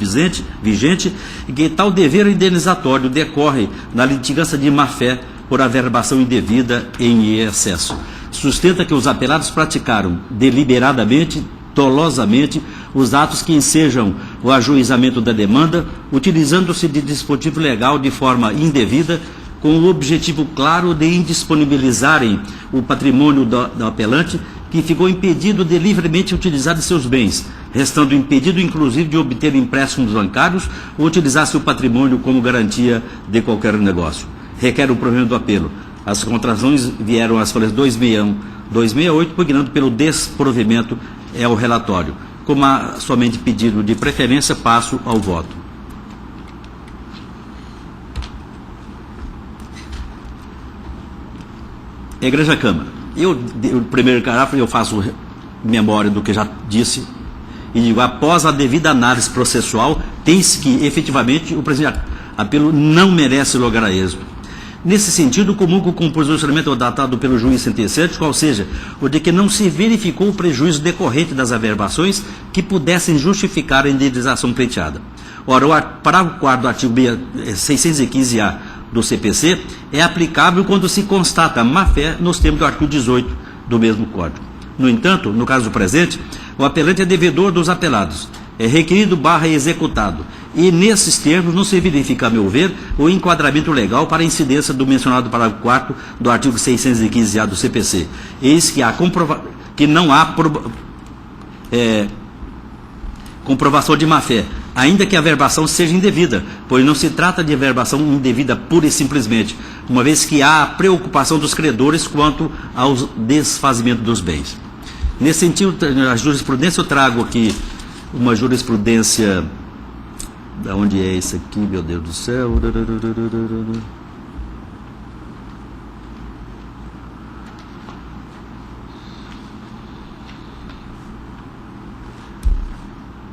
vigente e que tal dever indenizatório decorre na litigância de má-fé por averbação indevida em excesso. Sustenta que os apelados praticaram deliberadamente, dolosamente, os atos que ensejam o ajuizamento da demanda, utilizando-se de dispositivo legal de forma indevida, com o objetivo claro de indisponibilizarem o patrimônio do apelante, que ficou impedido de livremente utilizar de seus bens, restando impedido inclusive de obter empréstimos bancários ou utilizar seu patrimônio como garantia de qualquer negócio. Requer o provimento do apelo. As contrações vieram às folhas 261, 268, pugnando pelo desprovimento ao relatório. Como há somente pedido de preferência, passo ao voto. Igreja Câmara. O primeiro parágrafo eu faço memória do que já disse e digo, após a devida análise processual, tem-se que, efetivamente, o presente apelo não merece lugar a êxito. Nesse sentido, comungo com o posicionamento datado pelo juiz sentenciante, qual seja, o de que não se verificou o prejuízo decorrente das averbações que pudessem justificar a indenização pleiteada. Ora, o parágrafo 4º do artigo 615-A do CPC é aplicável quando se constata má-fé nos termos do artigo 18 do mesmo Código. No entanto, no caso presente, o apelante é devedor dos apelados, é requerido / executado, e nesses termos não se verifica, a meu ver, o enquadramento legal para a incidência do mencionado parágrafo 4º do artigo 615-A do CPC. Eis que não há comprovação de má-fé, ainda que a averbação seja indevida, pois não se trata de averbação indevida pura e simplesmente, uma vez que há a preocupação dos credores quanto ao desfazimento dos bens. Nesse sentido, a jurisprudência, eu trago aqui uma jurisprudência, da onde é isso aqui, meu Deus do céu,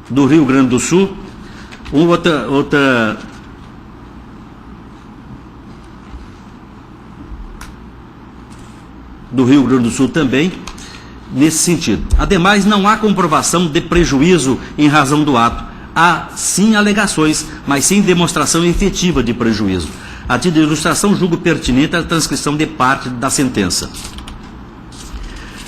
do Rio Grande do Sul, outra do Rio Grande do Sul também, nesse sentido. Ademais, não há comprovação de prejuízo em razão do ato. Há sim alegações, mas sem demonstração efetiva de prejuízo. A título de ilustração, julgo pertinente a transcrição de parte da sentença.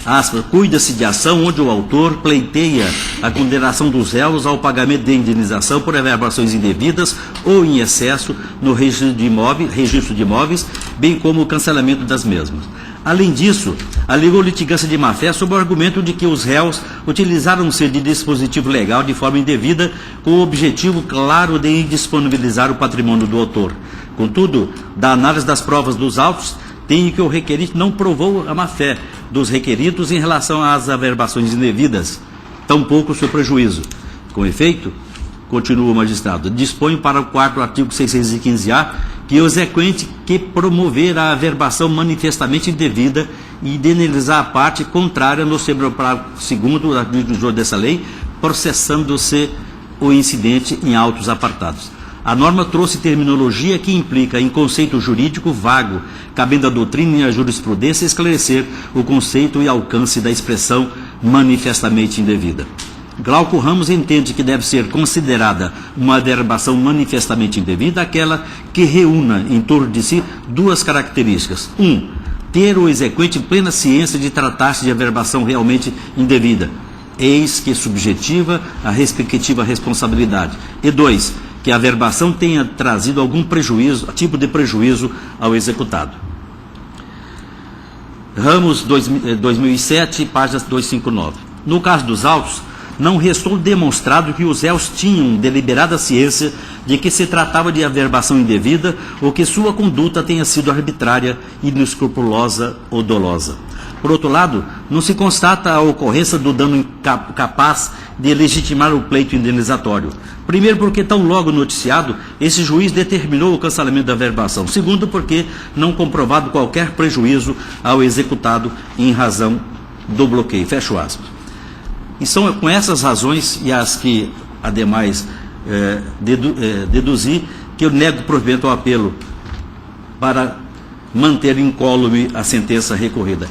Aspas, cuida-se de ação onde o autor pleiteia a condenação dos réus ao pagamento de indenização por averbações indevidas ou em excesso no registro de imóveis, bem como o cancelamento das mesmas. Além disso, alegou litigância de má-fé sob o argumento de que os réus utilizaram-se de dispositivo legal de forma indevida com o objetivo claro de indisponibilizar o patrimônio do autor. Contudo, da análise das provas dos autos, tem que o requerente não provou a má-fé dos requeridos em relação às averbações indevidas, tampouco o seu prejuízo. Com efeito, continua o magistrado, dispõe para o 4º artigo 615-A que o exequente que promover a averbação manifestamente indevida e indenizar a parte contrária no parágrafo 2º do artigo 18 dessa lei, processando-se o incidente em autos apartados. A norma trouxe terminologia que implica em conceito jurídico vago, cabendo à doutrina e à jurisprudência esclarecer o conceito e alcance da expressão manifestamente indevida. Glauco Ramos entende que deve ser considerada uma averbação manifestamente indevida aquela que reúna em torno de si duas características. 1. Ter o exequente plena ciência de tratar-se de averbação realmente indevida, eis que subjetiva a respectiva responsabilidade. E 2. Que a averbação tenha trazido algum prejuízo, tipo de prejuízo ao executado. Ramos, 2007, páginas 259. No caso dos autos, não restou demonstrado que os réus tinham deliberada ciência de que se tratava de averbação indevida ou que sua conduta tenha sido arbitrária, inescrupulosa ou dolosa. Por outro lado, não se constata a ocorrência do dano capaz de legitimar o pleito indenizatório. Primeiro, porque tão logo noticiado, esse juiz determinou o cancelamento da verbação. Segundo, porque não comprovado qualquer prejuízo ao executado em razão do bloqueio. Fecho aspas. E são com essas razões e as que, ademais, deduzi, que eu nego o provimento ao apelo para manter incólume a sentença recorrida.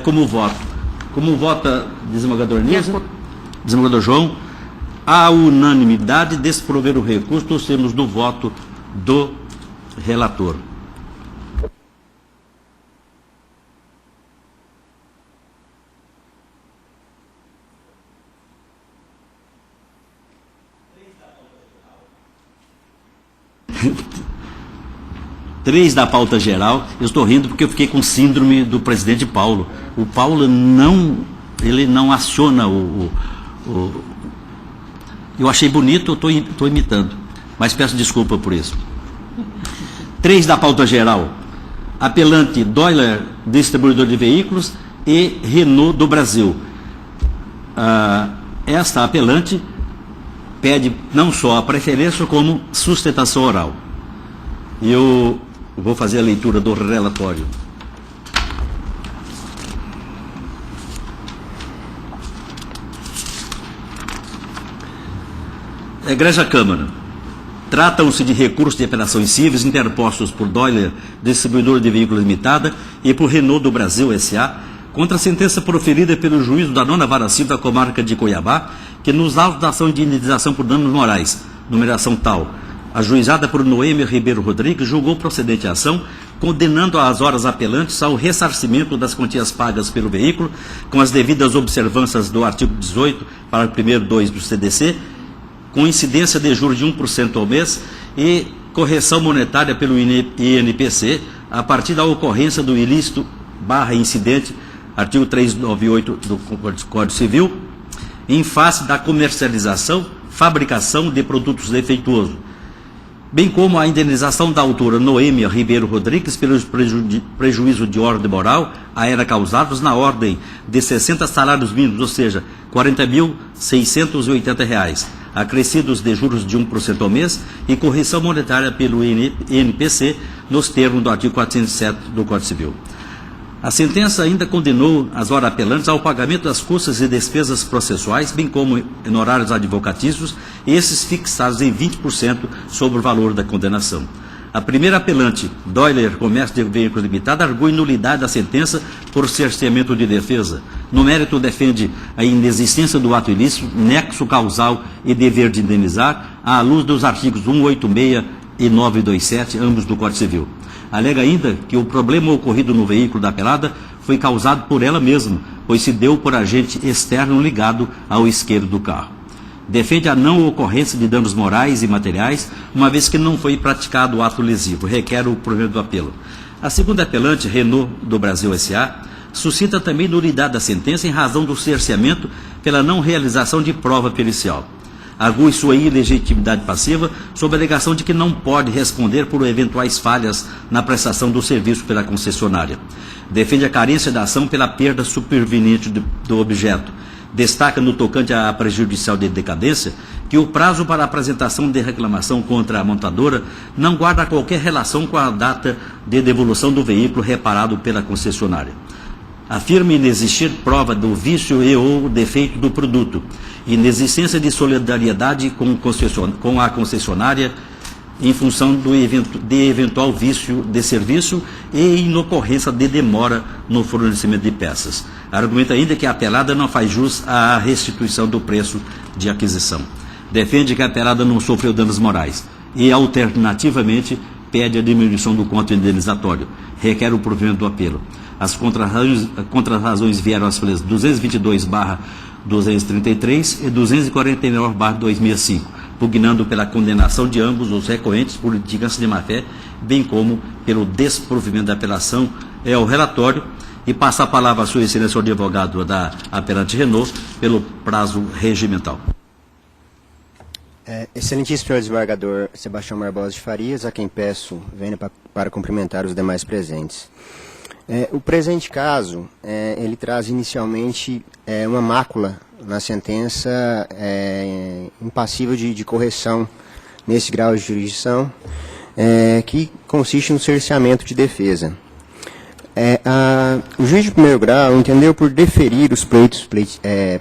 Como voto. Como vota desembargador Nilson, desembargador João, a unanimidade desprover o recurso nos termos do voto do relator. Três da pauta geral. Eu estou rindo porque eu fiquei com síndrome do presidente Paulo. O Paulo ele não aciona eu achei bonito, eu estou imitando, mas peço desculpa por isso. 3 da pauta geral. Apelante Doyler, distribuidor de veículos, e Renault do Brasil. Esta apelante pede não só a preferência, como sustentação oral. Eu vou fazer a leitura do relatório. Egregia Câmara, tratam-se de recursos de apelações cíveis interpostos por Doyler, distribuidor de veículos limitada, e por Renault do Brasil S.A., contra a sentença proferida pelo juízo da 9ª Vara Civil da Comarca de Cuiabá, que nos autos da ação de indenização por danos morais, numeração tal, ajuizada por Noêmio Ribeiro Rodrigues, julgou procedente a ação, condenando as horas apelantes ao ressarcimento das quantias pagas pelo veículo, com as devidas observâncias do artigo 18, parágrafo 1º, 2 do CDC, com incidência de juros de 1% ao mês e correção monetária pelo INPC, a partir da ocorrência do ilícito / incidente, artigo 398 do Código Civil, em face da comercialização, fabricação de produtos defeituosos, bem como a indenização da autora Noêmia Ribeiro Rodrigues pelos prejuízo de ordem moral a ela causados na ordem de 60 salários mínimos, ou seja, R$ 40.680, acrescidos de juros de 1% ao mês e correção monetária pelo INPC nos termos do artigo 407 do Código Civil. A sentença ainda condenou as horas apelantes ao pagamento das custas e despesas processuais, bem como honorários advocatícios, esses fixados em 20% sobre o valor da condenação. A primeira apelante, Doyler Comércio de Veículos Limitada, argui nulidade da sentença por cerceamento de defesa. No mérito, defende a inexistência do ato ilícito, nexo causal e dever de indenizar, à luz dos artigos 186 e 927, ambos do Código Civil. Alega ainda que o problema ocorrido no veículo da apelada foi causado por ela mesma, pois se deu por agente externo ligado ao isqueiro do carro. Defende a não ocorrência de danos morais e materiais, uma vez que não foi praticado o ato lesivo. Requer o provimento do apelo. A segunda apelante, Renault do Brasil S.A., suscita também nulidade da sentença em razão do cerceamento pela não realização de prova pericial. Argui sua ilegitimidade passiva sob a alegação de que não pode responder por eventuais falhas na prestação do serviço pela concessionária. Defende a carência da ação pela perda superveniente do objeto. Destaca no tocante à prejudicial de decadência que o prazo para a apresentação de reclamação contra a montadora não guarda qualquer relação com a data de devolução do veículo reparado pela concessionária. Afirma inexistir prova do vício e ou defeito do produto, inexistência de solidariedade com a concessionária em função de eventual vício de serviço e inocorrência de demora no fornecimento de peças. Argumenta ainda que a apelada não faz jus à restituição do preço de aquisição. Defende que a apelada não sofreu danos morais e, alternativamente, pede a diminuição do quanto indenizatório. Requer o provimento do apelo. As contrarrazões vieram às folhas 222/233 e 249/265, pugnando pela condenação de ambos os recorrentes por litigância de má-fé, bem como pelo desprovimento da apelação. É o relatório e passa a palavra à sua excelência o advogado da apelante Renault pelo prazo regimental. Excelentíssimo senhor desembargador Sebastião Barbosa de Farias, a quem peço venha para cumprimentar os demais presentes. O presente caso, ele traz inicialmente uma mácula na sentença impassível de correção nesse grau de jurisdição, que consiste no cerceamento de defesa. O juiz de primeiro grau entendeu por deferir os pleitos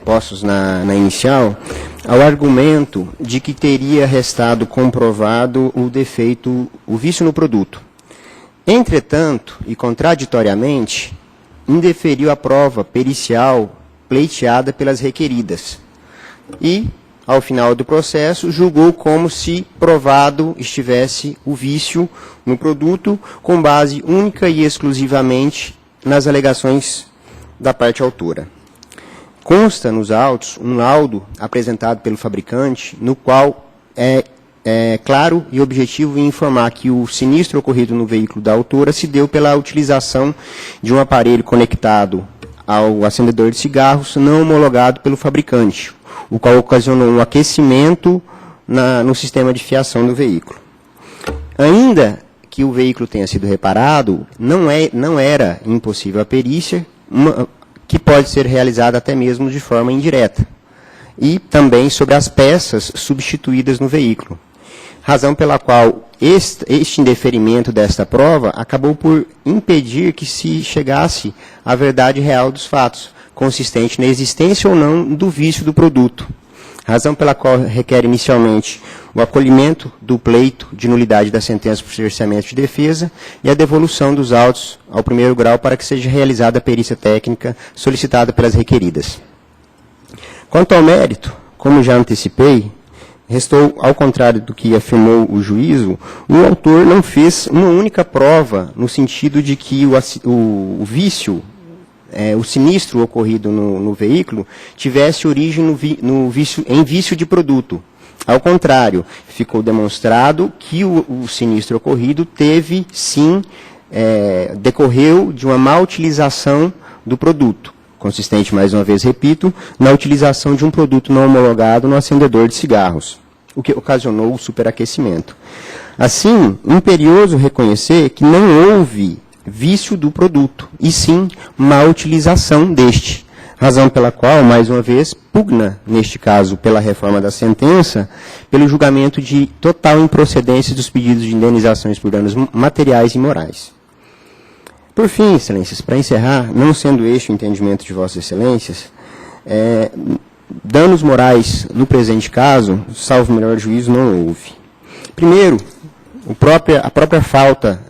postos na inicial ao argumento de que teria restado comprovado o defeito, o vício no produto. Entretanto, e contraditoriamente, indeferiu a prova pericial pleiteada pelas requeridas e, ao final do processo, julgou como se provado estivesse o vício no produto, com base única e exclusivamente nas alegações da parte autora. Consta nos autos um laudo apresentado pelo fabricante, no qual é claro e objetivo em informar que o sinistro ocorrido no veículo da autora se deu pela utilização de um aparelho conectado ao acendedor de cigarros não homologado pelo fabricante, o qual ocasionou um aquecimento no sistema de fiação do veículo. Ainda que o veículo tenha sido reparado, não era impossível a perícia, que pode ser realizada até mesmo de forma indireta, e também sobre as peças substituídas no veículo. Razão pela qual este indeferimento desta prova acabou por impedir que se chegasse à verdade real dos fatos, consistente na existência ou não do vício do produto. Razão pela qual requer inicialmente o acolhimento do pleito de nulidade da sentença por cerceamento de defesa e a devolução dos autos ao primeiro grau para que seja realizada a perícia técnica solicitada pelas requeridas. Quanto ao mérito, como já antecipei, restou, ao contrário do que afirmou o juízo, o autor não fez uma única prova no sentido de que o vício, o sinistro ocorrido no veículo, tivesse origem em vício de produto. Ao contrário, ficou demonstrado que o sinistro ocorrido teve, sim, decorreu de uma má utilização do produto, consistente, mais uma vez, repito, na utilização de um produto não homologado no acendedor de cigarros, o que ocasionou o superaquecimento. Assim, imperioso reconhecer que não houve vício do produto, e sim má utilização deste. Razão pela qual, mais uma vez, pugna, neste caso, pela reforma da sentença, pelo julgamento de total improcedência dos pedidos de indenizações por danos materiais e morais. Por fim, excelências, para encerrar, não sendo este o entendimento de vossas excelências, danos morais no presente caso, salvo melhor juízo, não houve. Primeiro, a própria falta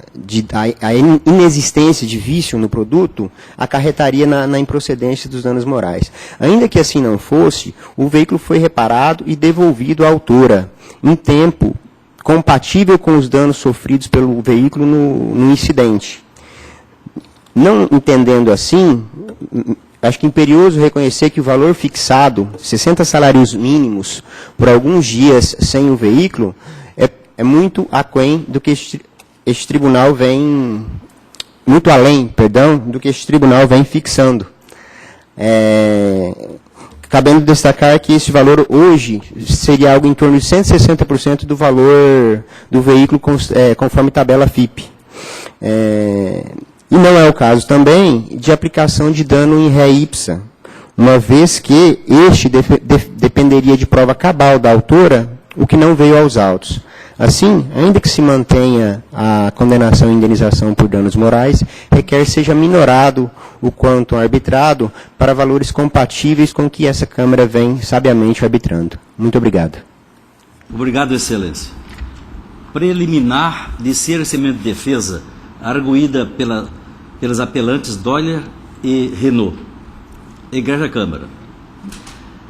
a inexistência de vício no produto acarretaria na improcedência dos danos morais. Ainda que assim não fosse, o veículo foi reparado e devolvido à autora em tempo compatível com os danos sofridos pelo veículo no incidente. Não entendendo assim, acho que é imperioso reconhecer que o valor fixado, 60 salários mínimos, por alguns dias sem o veículo, é muito aquém do que este tribunal vem, muito além, do que este tribunal vem fixando. Cabendo destacar que esse valor hoje seria algo em torno de 160% do valor do veículo conforme tabela FIP. E não é o caso também de aplicação de dano em ré ipsa, uma vez que este dependeria de prova cabal da autora, o que não veio aos autos. Assim, ainda que se mantenha a condenação e indenização por danos morais, requer seja minorado o quanto arbitrado para valores compatíveis com que essa Câmara vem sabiamente arbitrando. Muito obrigado. Obrigado, Excelência. Preliminar de cerceamento de defesa, arguída pelas apelantes Doller e Renault. Igreja Câmara.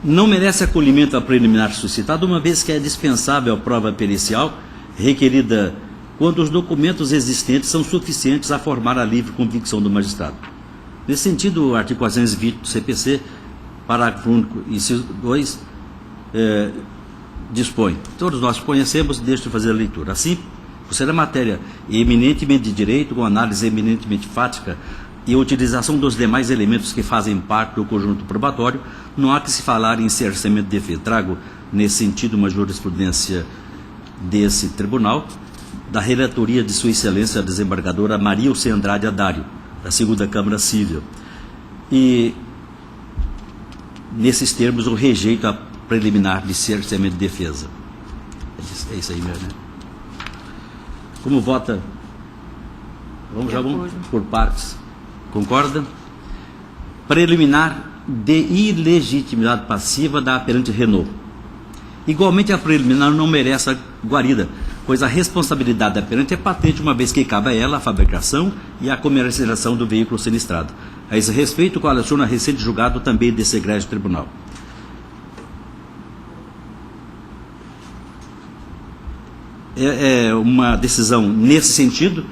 Não merece acolhimento a preliminar suscitado, uma vez que é dispensável a prova pericial requerida quando os documentos existentes são suficientes a formar a livre convicção do magistrado. Nesse sentido, o artigo 420 do CPC, parágrafo único, inciso 2, dispõe. Todos nós conhecemos, deixa eu fazer a leitura. Assim, por ser a matéria eminentemente de direito, com análise eminentemente fática e a utilização dos demais elementos que fazem parte do conjunto probatório, não há que se falar em cerceamento de defesa. Trago, nesse sentido, uma jurisprudência desse tribunal, da relatoria de Sua Excelência a desembargadora Maria Alce Andrade Adário, da segunda Câmara Civil. E, nesses termos, eu rejeito a preliminar de cerceamento de defesa. É isso aí mesmo, né? Como vota? Vamos por partes. Concorda? Preliminar de ilegitimidade passiva da apelante Renault. Igualmente, a preliminar não merece a guarida, pois a responsabilidade da apelante é patente, uma vez que cabe a ela a fabricação e a comercialização do veículo sinistrado. A esse respeito, coleciono a recente julgado também desse egrégio tribunal. É uma decisão nesse sentido,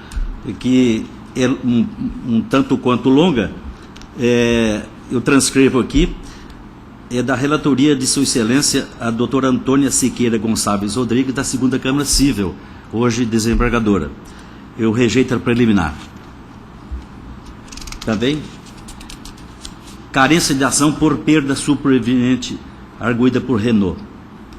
que é um tanto quanto longa. Eu transcrevo aqui, é da relatoria de Sua Excelência, a doutora Antônia Siqueira Gonçalves Rodrigues, da segunda Câmara Civil, hoje desembargadora. Eu rejeito a preliminar. Também, carência de ação por perda superveniente arguída por Renault.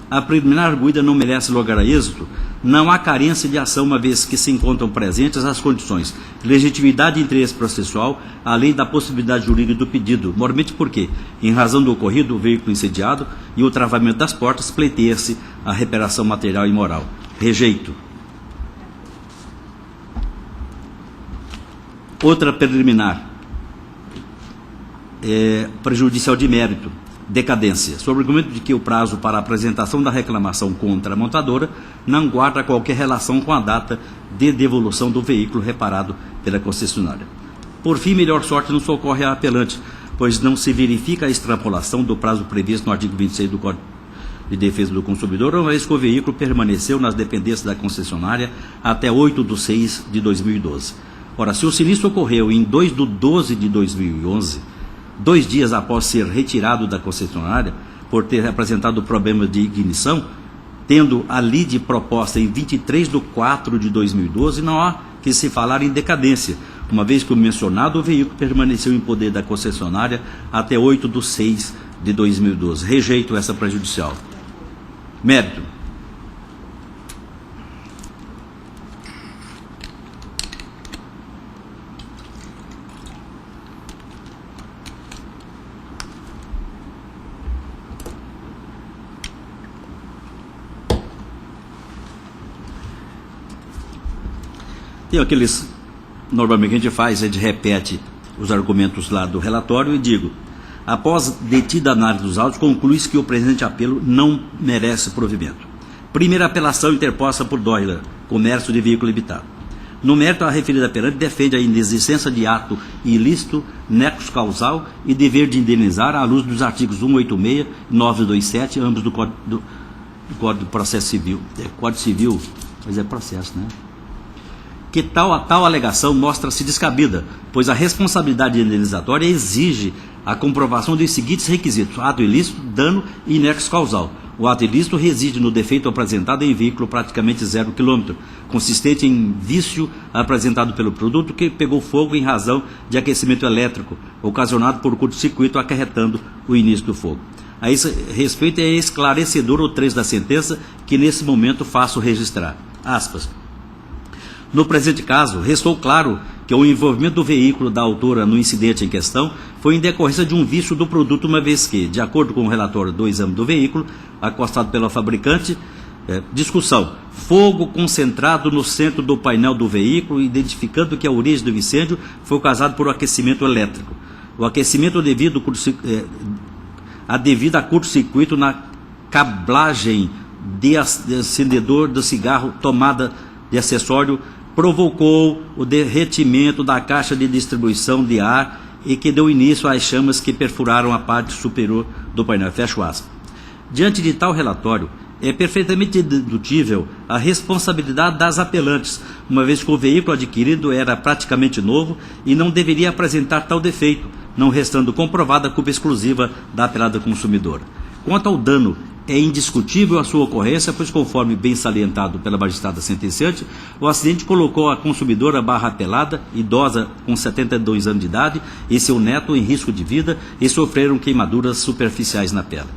A preliminar arguída não merece lugar a êxito. Não há carência de ação, uma vez que se encontram presentes as condições legitimidade e interesse processual, além da possibilidade jurídica do pedido, mormente porque, em razão do ocorrido, o veículo incendiado e o travamento das portas, pleiteia-se a reparação material e moral. Rejeito. Outra preliminar, prejudicial de mérito, decadência, sob o argumento de que o prazo para a apresentação da reclamação contra a montadora não guarda qualquer relação com a data de devolução do veículo reparado pela concessionária. Por fim, melhor sorte não socorre a apelante, pois não se verifica a extrapolação do prazo previsto no artigo 26 do Código de Defesa do Consumidor, uma vez que o veículo permaneceu nas dependências da concessionária até 8/6/2012. Ora, se o sinistro ocorreu em 2/12/2011, 2 dias após ser retirado da concessionária por ter apresentado problema de ignição, tendo a lide proposta em 23/4/2012, não há que se falar em decadência, uma vez que o mencionado veículo permaneceu em poder da concessionária até 8/6/2012. Rejeito essa prejudicial. Mérito. Tem aqueles, normalmente a gente faz, a gente repete os argumentos lá do relatório e digo, após detida a análise dos autos, conclui-se que o presente apelo não merece provimento. Primeira apelação interposta por Doyle, comércio de veículo limitado. No mérito, a referida apelante defende a inexistência de ato ilícito, nexo causal e dever de indenizar à luz dos artigos 186 e 927, ambos do Código do Processo Civil. Código Civil, mas é processo, né? Que tal alegação mostra-se descabida, pois a responsabilidade indenizatória exige a comprovação dos seguintes requisitos: ato ilícito, dano e nexo causal. O ato ilícito reside no defeito apresentado em veículo praticamente 0 km, consistente em vício apresentado pelo produto que pegou fogo em razão de aquecimento elétrico, ocasionado por curto-circuito acarretando o início do fogo. A esse respeito é esclarecedor o trecho da sentença que nesse momento faço registrar. Aspas. No presente caso, restou claro que o envolvimento do veículo da autora no incidente em questão foi em decorrência de um vício do produto, uma vez que, de acordo com o relatório do exame do veículo, acostado pela fabricante, discussão, fogo concentrado no centro do painel do veículo, identificando que a origem do incêndio foi causada por aquecimento elétrico. O aquecimento devido a curto-circuito na cablagem de acendedor do cigarro, tomada de acessório, provocou o derretimento da caixa de distribuição de ar e que deu início às chamas que perfuraram a parte superior do painel. Fecho aspas. Diante de tal relatório, é perfeitamente dedutível a responsabilidade das apelantes, uma vez que o veículo adquirido era praticamente novo e não deveria apresentar tal defeito, não restando comprovada a culpa exclusiva da apelada consumidora. Quanto ao dano, é indiscutível a sua ocorrência, pois, conforme bem salientado pela magistrada sentenciante, o acidente colocou a consumidora barra apelada, idosa com 72 anos de idade, e seu neto em risco de vida e sofreram queimaduras superficiais na pele.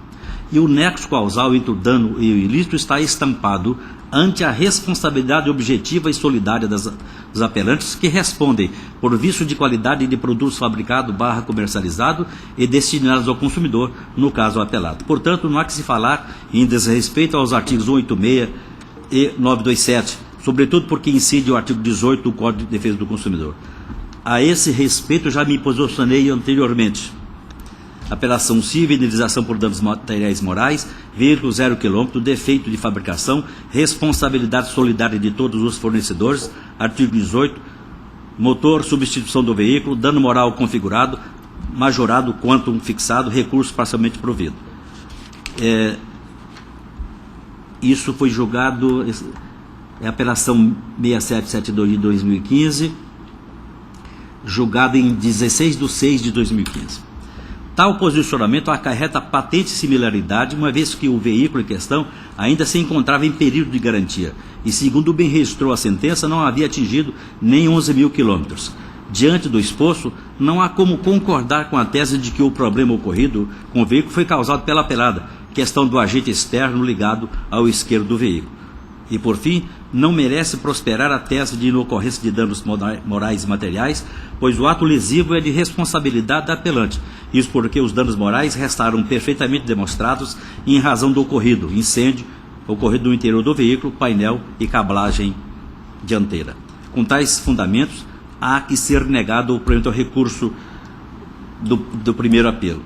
E o nexo causal entre o dano e o ilícito está estampado ante a responsabilidade objetiva e solidária dos apelantes que respondem por vício de qualidade de produtos fabricados / comercializados e destinados ao consumidor, no caso apelado. Portanto, não há que se falar em desrespeito aos artigos 186 e 927, sobretudo porque incide o artigo 18 do Código de Defesa do Consumidor. A esse respeito já me posicionei anteriormente. Apelação civil, indenização por danos materiais e morais, veículo 0 km, defeito de fabricação, responsabilidade solidária de todos os fornecedores, artigo 18, motor, substituição do veículo, dano moral configurado, majorado, quantum fixado, recurso parcialmente provido. Isso foi julgado, é a apelação 6772 de 2015, julgado em 16/6/2015. Tal posicionamento acarreta patente similaridade, uma vez que o veículo em questão ainda se encontrava em período de garantia e, segundo bem registrou a sentença, não havia atingido nem 11.000 quilômetros. Diante do exposto, não há como concordar com a tese de que o problema ocorrido com o veículo foi causado pela apelada, questão do agente externo ligado ao isqueiro do veículo. E, por fim, não merece prosperar a tese de inocorrência de danos morais e materiais, pois o ato lesivo é de responsabilidade da apelante. Isso porque os danos morais restaram perfeitamente demonstrados em razão do ocorrido incêndio ocorrido no interior do veículo, painel e cablagem dianteira. Com tais fundamentos, há que ser negado o provimento ao recurso do primeiro apelo.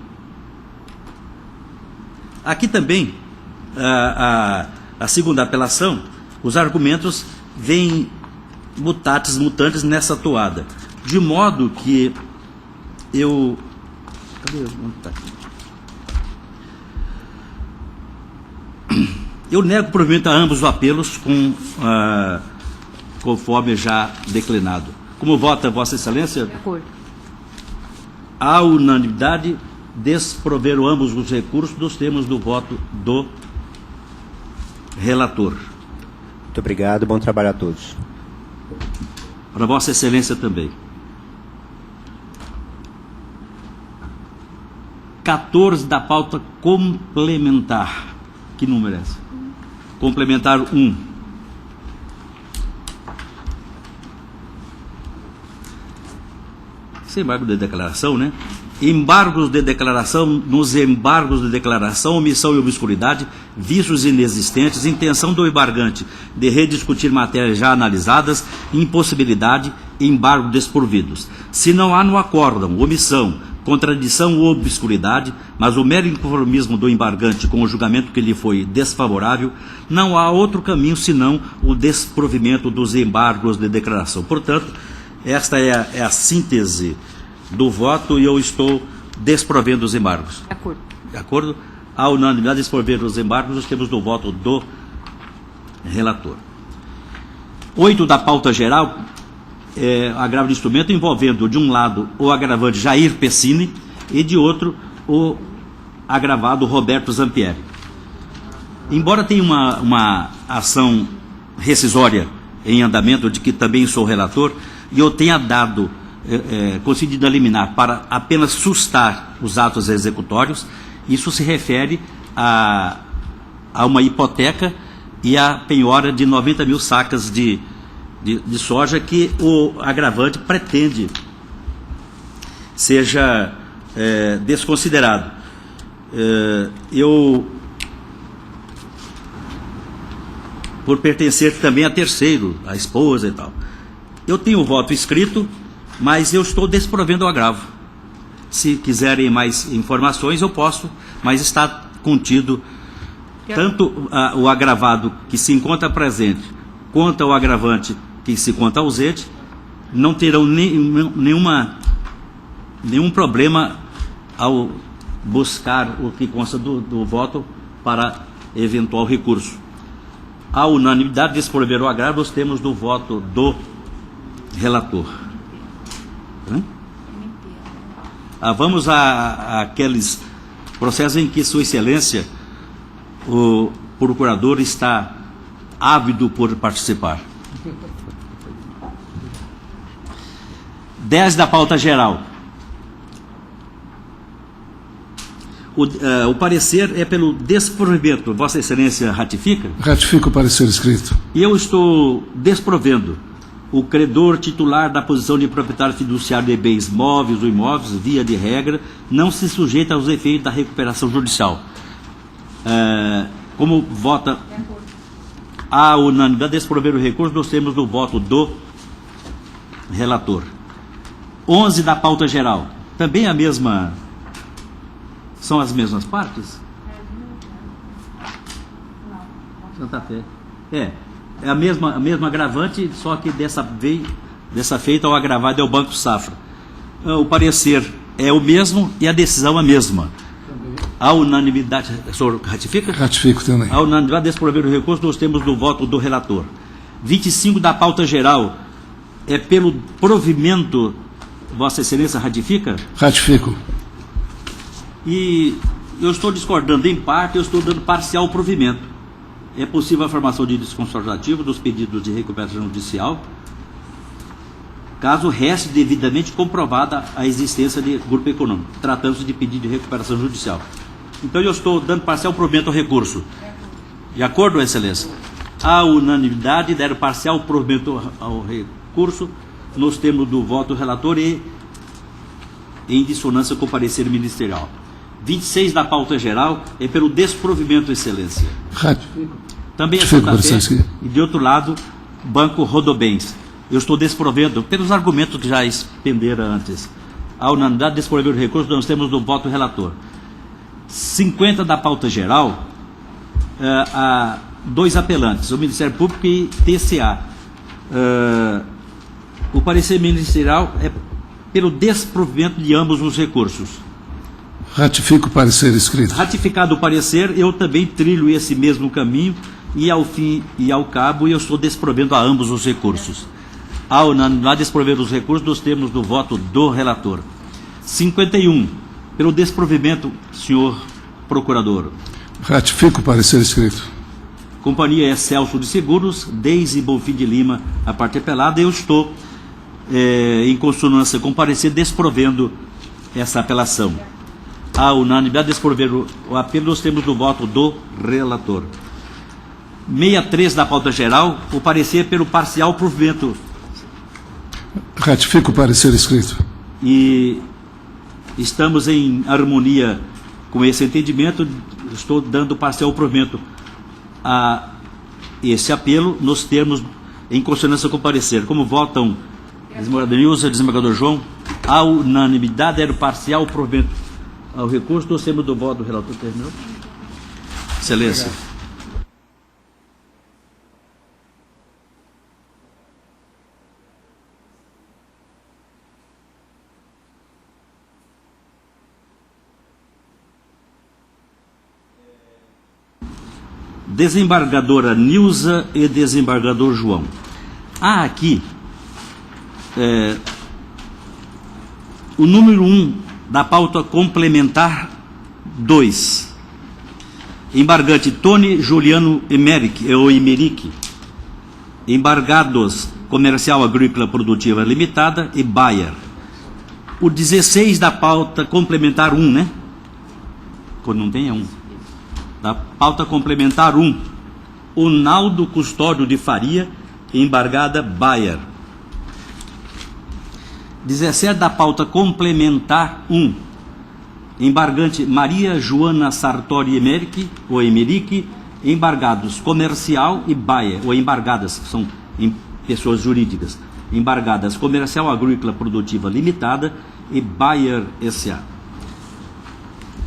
Aqui também, a segunda apelação, os argumentos vêm mutantes nessa toada, de modo que eu... Eu nego o provimento a ambos os apelos conforme já declinado. Como vota Vossa Excelência? De acordo. A unanimidade desproveram ambos os recursos dos termos do voto do relator. Muito obrigado, bom trabalho a todos. Para Vossa Excelência também. 14 da pauta complementar. Que número é esse? Complementar 1. Esse embargo de declaração, né? Embargos de declaração, nos embargos de declaração, omissão e obscuridade, vícios inexistentes, intenção do embargante de rediscutir matérias já analisadas, impossibilidade, embargo desprovidos. Se não há no acórdão, omissão, contradição ou obscuridade, mas o mero inconformismo do embargante com o julgamento que lhe foi desfavorável, não há outro caminho senão o desprovimento dos embargos de declaração. Portanto, esta é a síntese do voto e eu estou desprovendo os embargos. De acordo. De acordo? A unanimidade desprover os embargos, nós temos no voto do relator. 8 da pauta geral, agravo de instrumento envolvendo, de um lado, o agravante Jair Pessini e, de outro, o agravado Roberto Zampieri. Embora tenha uma ação rescisória em andamento, de que também sou relator, e eu tenha dado, concedido a liminar para apenas sustar os atos executórios, isso se refere a uma hipoteca e a penhora de 90 mil sacas de soja que o agravante pretende seja desconsiderado. Eu, por pertencer também a terceiro, a esposa e tal, eu tenho o voto escrito, mas eu estou desprovendo o agravo. Se quiserem mais informações, eu posso, mas está contido tanto o agravado que se encontra presente, quanto o agravante que se encontra ausente, não terão nenhum problema ao buscar o que consta do voto para eventual recurso. A unanimidade desprover o agravo, nós temos do voto do relator. Vamos àqueles processos em que Sua Excelência, o procurador, está ávido por participar. 10 da pauta geral. O parecer é pelo desprovimento. Vossa Excelência ratifica? Ratifico o parecer escrito. E eu estou desprovendo o credor titular da posição de proprietário fiduciário de bens móveis ou imóveis, via de regra, não se sujeita aos efeitos da recuperação judicial. Como vota a unanimidade desprover o recurso, nós temos o voto do relator. 11 da pauta geral. Também a mesma... São as mesmas partes? Santa Fé. É a mesma agravante, só que dessa feita o agravado é o Banco Safra. O parecer é o mesmo e a decisão a mesma. A unanimidade... O senhor ratifica? Ratifico também. A unanimidade desprover o recurso, nós temos no voto do relator. 25 da pauta geral é pelo provimento. Vossa Excelência ratifica? Ratifico. E eu estou discordando em parte, eu estou dando parcial provimento. É possível a formação de desconsolidativo dos pedidos de recuperação judicial, caso reste devidamente comprovada a existência de grupo econômico, tratando-se de pedido de recuperação judicial. Então eu estou dando parcial provimento ao recurso. De acordo, Excelência? A unanimidade der parcial provimento ao recurso, nós temos do voto do relator e em dissonância com o parecer ministerial. 26 da pauta geral é pelo desprovimento, Excelência. Ratifico. Também é Santa Fé, e de outro lado, Banco Rodobens. Eu estou desprovendo, pelos argumentos que já expenderam antes. A unanimidade desprover o recurso, nós temos no voto do relator. 50 da pauta geral, há 2 apelantes, o Ministério Público e TCA. O parecer ministerial é pelo desprovimento de ambos os recursos. Ratifico o parecer escrito. Ratificado o parecer, eu também trilho esse mesmo caminho e ao fim e ao cabo eu estou desprovendo a ambos os recursos. A unanimidade desprover os recursos, nós temos no voto do relator. 51, pelo desprovimento, senhor procurador. Ratifico o parecer escrito. Companhia Excelso de Seguros, Deise Bonfim de Lima, a parte apelada, eu estou em consonância com o parecer desprovendo essa apelação. A unanimidade desprover o apelo, nós temos no voto do relator. 63 da pauta geral, o parecer pelo parcial provimento. Ratifico o parecer escrito. E estamos em harmonia com esse entendimento, estou dando parcial provimento a esse apelo, nos termos em consonância com o parecer. Como votam desembargador Nilson e desembargador João, a unanimidade era o parcial provimento ao recurso, nós temos do voto do relator. Terminou? Excelência. Desembargadora Nilza e desembargador João. Há aqui o número 1 da pauta complementar 2. Embargante Tony Juliano Emerick. Embargados Comercial Agrícola Produtiva Limitada e Bayer. O 16 da pauta complementar 1, né? Quando não tem é 1. Da pauta complementar 1. O Naldo Custódio de Faria, embargada Bayer. 17 da pauta complementar 1. Embargante Maria Joana Sartori Emerick, embargados Comercial e Bayer, ou embargadas, são pessoas jurídicas, embargadas Comercial Agrícola Produtiva Limitada e Bayer S.A.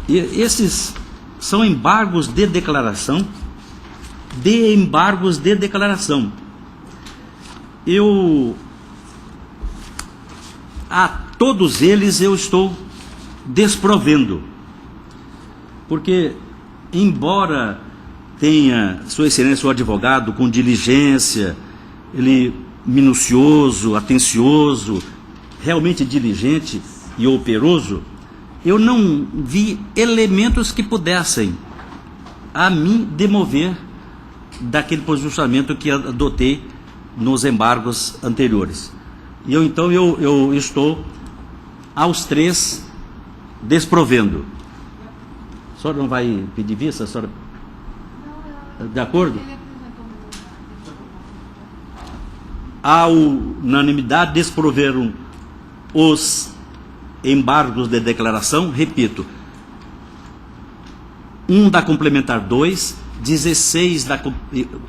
E esses são embargos de declaração, a todos eles eu estou desprovendo, porque embora tenha Sua Excelência o advogado com diligência, ele minucioso, atencioso, realmente diligente e operoso, eu não vi elementos que pudessem a mim demover daquele posicionamento que adotei nos embargos anteriores. E então eu estou aos 3 desprovendo. A senhora não vai pedir vista? A senhora... De acordo? À unanimidade, desproveram os embargos de declaração, repito, 1 da complementar 2, 16 da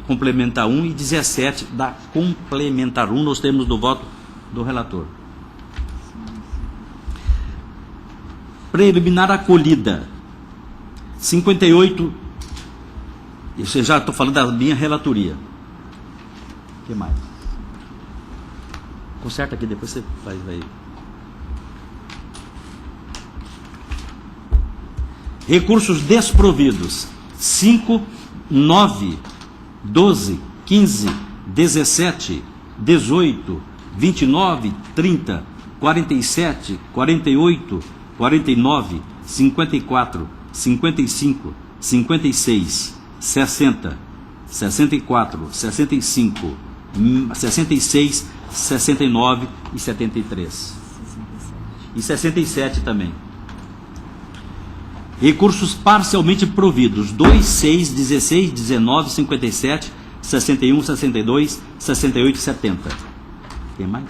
complementar 1 e 17 da complementar 1, nós temos do voto do relator. Preliminar acolhida, 58, isso eu já estou falando da minha relatoria. O que mais? Conserta aqui, depois você faz aí. Recursos desprovidos, 5, 9, 12, 15, 17, 18, 29, 30, 47, 48, 49, 54, 55, 56, 60, 64, 65, 66, 69 e 73. E 67 também. Recursos parcialmente providos, 2, 6, 16, 19, 57, 61, 62, 68 e 70. Tem mais?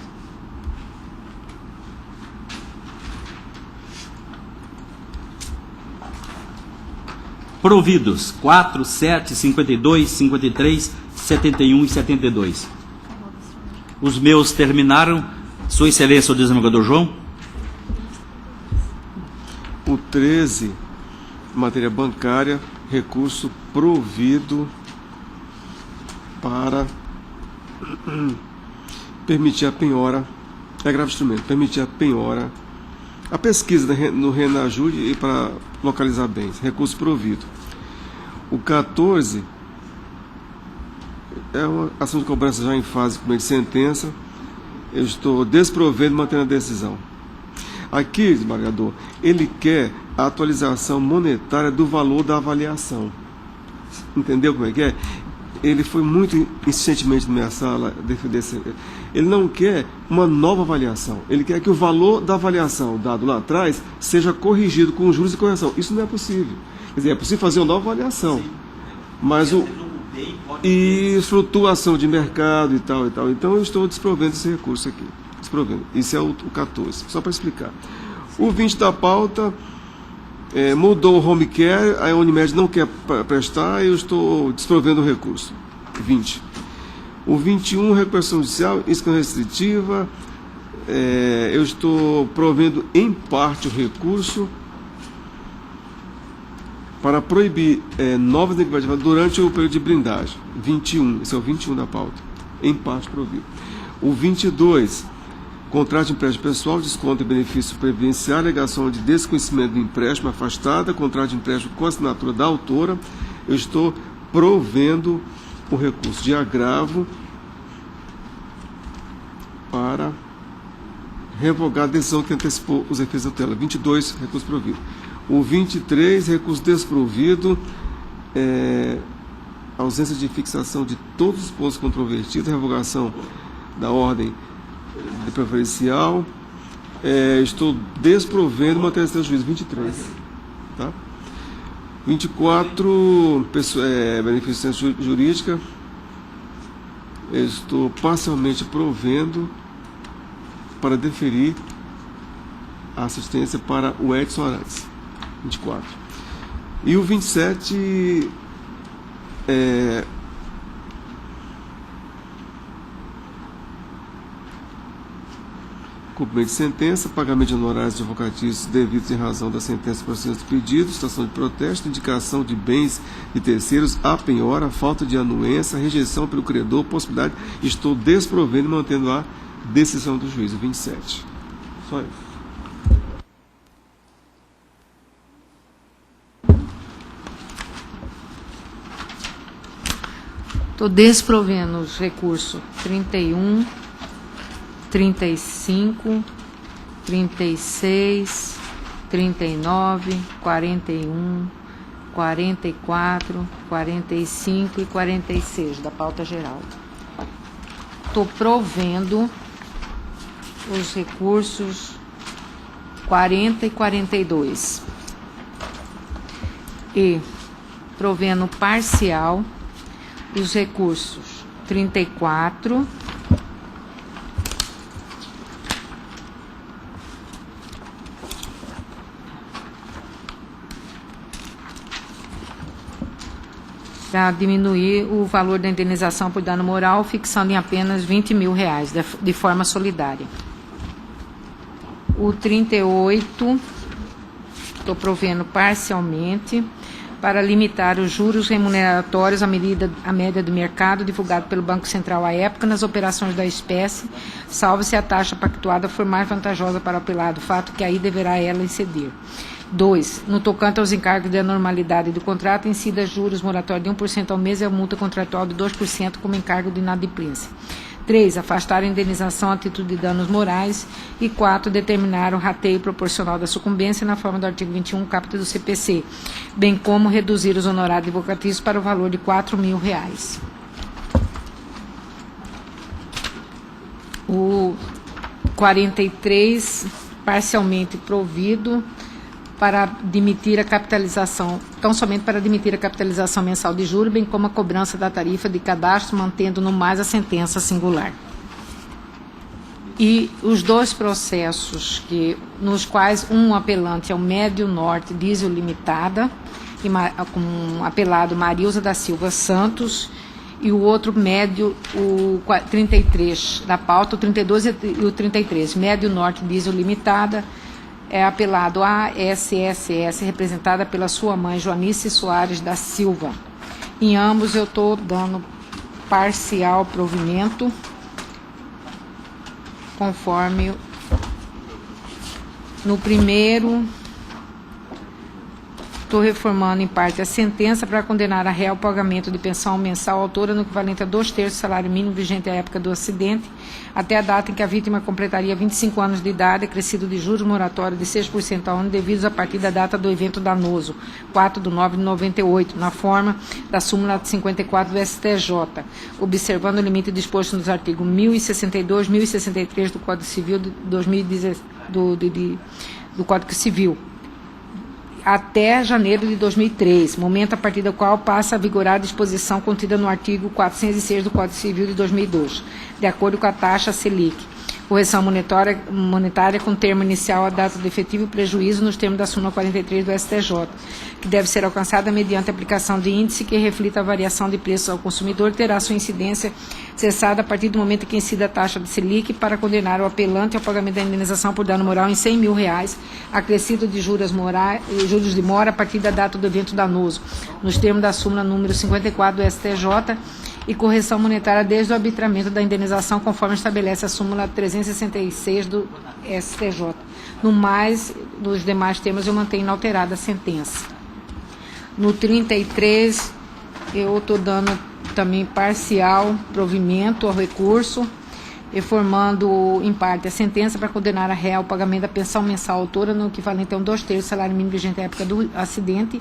Providos, 4, 7, 52, 53, 71 e 72. Os meus terminaram. Sua Excelência, o desembargador João. O 13, matéria bancária, recurso provido para permitir a penhora, é grave instrumento, permitir a penhora, a pesquisa no Renajude e para localizar bens, recurso provido. O 14 é uma ação de cobrança já em fase de sentença, eu estou desprovendo e mantendo a decisão. Aqui, desembargador, ele quer a atualização monetária do valor da avaliação. Entendeu como é que é? Ele foi muito insistentemente na minha sala defender. Ele não quer uma nova avaliação. Ele quer que o valor da avaliação dado lá atrás seja corrigido com juros e correção. Isso não é possível. Quer dizer, é possível fazer uma nova avaliação. Mas e flutuação de mercado e tal e tal. Então eu estou desprovendo esse recurso aqui. Desprovendo. Isso é o 14. Só para explicar. O 20 da pauta mudou o home care, a Unimed não quer prestar, eu estou desprovendo o recurso. 20. O 21, recuperação judicial, isca restritiva, eu estou provendo em parte o recurso para proibir novas negativadas durante o período de blindagem. 21, esse é o 21 da pauta. Em parte provido. O 22, contrato de empréstimo pessoal, desconto e benefício previdenciário, alegação de desconhecimento do empréstimo afastada, contrato de empréstimo com assinatura da autora. Eu estou provendo o recurso de agravo para revogar a decisão que antecipou os efeitos da tutela. 22, recurso provido. O 23, recurso desprovido, ausência de fixação de todos os pontos controvertidos, revogação da ordem de preferencial, estou desprovendo matéria de juízo. 23, tá? 24, beneficência jurídica, eu estou parcialmente provendo para deferir a assistência para o Edson Arantes. 24. E o 27 cumprimento de sentença, pagamento de honorários de advocatícios devidos em razão da sentença processual de pedido, situação de protesto, indicação de bens de terceiros, a penhora, falta de anuência, rejeição pelo credor, possibilidade, estou desprovendo e mantendo a decisão do juízo. 27. Só isso. Estou desprovendo os recursos 31, 35, 36, 39, 41, 44, 45 e 46 da pauta geral. Estou provendo os recursos 40 e 42. E provendo parcial os recursos 34, para diminuir o valor da indenização por dano moral, fixando em apenas R$20 mil, de forma solidária. O 38, estou provendo parcialmente, para limitar os juros remuneratórios à média do mercado, divulgado pelo Banco Central à época, nas operações da espécie, salvo se a taxa pactuada for mais vantajosa para o apelado, fato que aí deverá ela exceder. 2. No tocante aos encargos de anormalidade do contrato, incida juros moratórios de 1% ao mês e a multa contratual de 2% como encargo de inadimplência. 3. Afastar a indenização a título de danos morais. E 4. Determinar o rateio proporcional da sucumbência na forma do artigo 21, caput do CPC, bem como reduzir os honorários advocatícios para o valor de R$4 mil. O 43, parcialmente provido, para admitir a capitalização, tão somente para admitir a capitalização mensal de juros, bem como a cobrança da tarifa de cadastro, mantendo no mais a sentença singular. E os dois processos nos quais um apelante é o Médio Norte Diesel Limitada, com apelado Marilza da Silva Santos, e o outro médio, o 33 da pauta, o 32 e o 33, Médio Norte Diesel Limitada, é apelado ASSS, representada pela sua mãe, Joanice Soares da Silva. Em ambos eu estou dando parcial provimento, conforme no primeiro, estou reformando em parte a sentença para condenar a réu ao pagamento de pensão mensal autora no equivalente a 2/3 do salário mínimo vigente à época do acidente, até a data em que a vítima completaria 25 anos de idade, acrescido de juros moratórios de 6% ao ano, devidos a partir da data do evento danoso, 4/9/98, na forma da súmula 54 do STJ, observando o limite disposto nos artigos 1062, 1063 do Código Civil de 2010, do Código Civil, até janeiro de 2003, momento a partir do qual passa a vigorar a disposição contida no artigo 406 do Código Civil de 2002, de acordo com a taxa Selic. Correção monetária com termo inicial a data do efetivo prejuízo nos termos da súmula 43 do STJ, que deve ser alcançada mediante a aplicação de índice que reflita a variação de preços ao consumidor, terá sua incidência cessada a partir do momento em que incida a taxa de Selic, para condenar o apelante ao pagamento da indenização por dano moral em R$100 mil, acrescido de juros de mora a partir da data do evento danoso, nos termos da súmula número 54 do STJ, e correção monetária desde o arbitramento da indenização, conforme estabelece a súmula 366 do STJ. No mais, nos demais temas, eu mantenho inalterada a sentença. No 33, eu estou dando também parcial provimento ao recurso, reformando em parte a sentença para condenar a réu ao pagamento da pensão mensal autora no equivalente a 2/3 do salário mínimo vigente à época do acidente,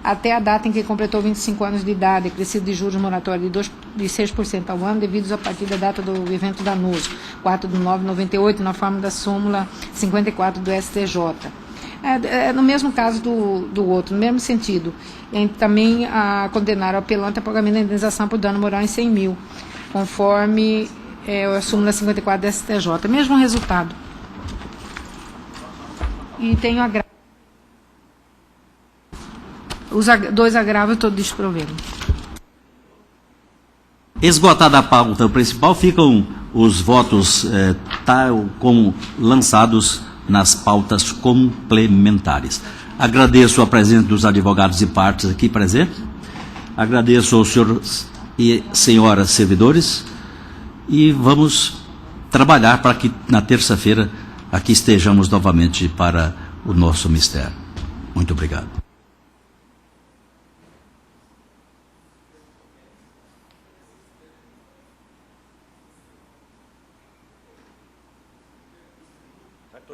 até a data em que completou 25 anos de idade, acrescido de juros moratórios de 6% ao ano, devidos a partir da data do evento danoso, 4/9/98, na forma da súmula 54 do STJ. No mesmo caso do outro, no mesmo sentido. E também a condenar o apelante a pagamento da indenização por dano moral em R$100 mil, conforme a súmula 54 do STJ. Mesmo resultado. E tenho agravo. Os dois agravos eu estou desprovendo. Esgotada a pauta principal, ficam os votos tal como lançados nas pautas complementares. Agradeço a presença dos advogados e partes aqui presentes. Agradeço aos senhores e senhoras servidores. E vamos trabalhar para que na terça-feira aqui estejamos novamente para o nosso mistério. Muito obrigado.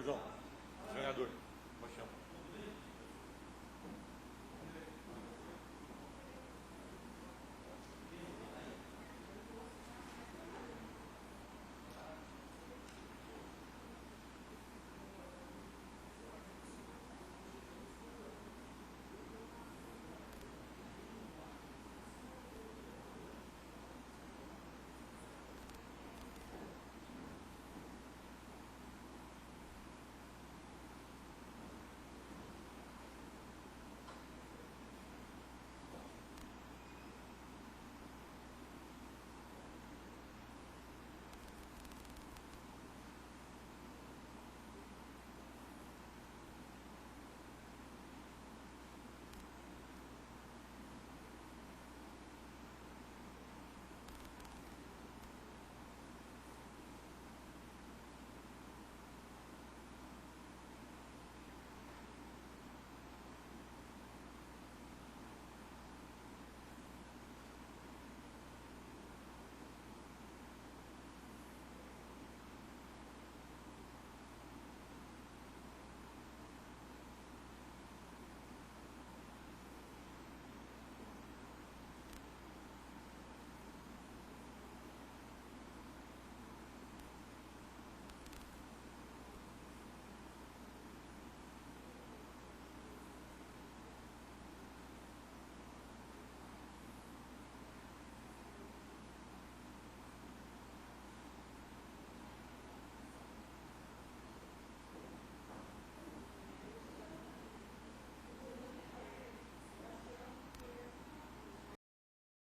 João, senador,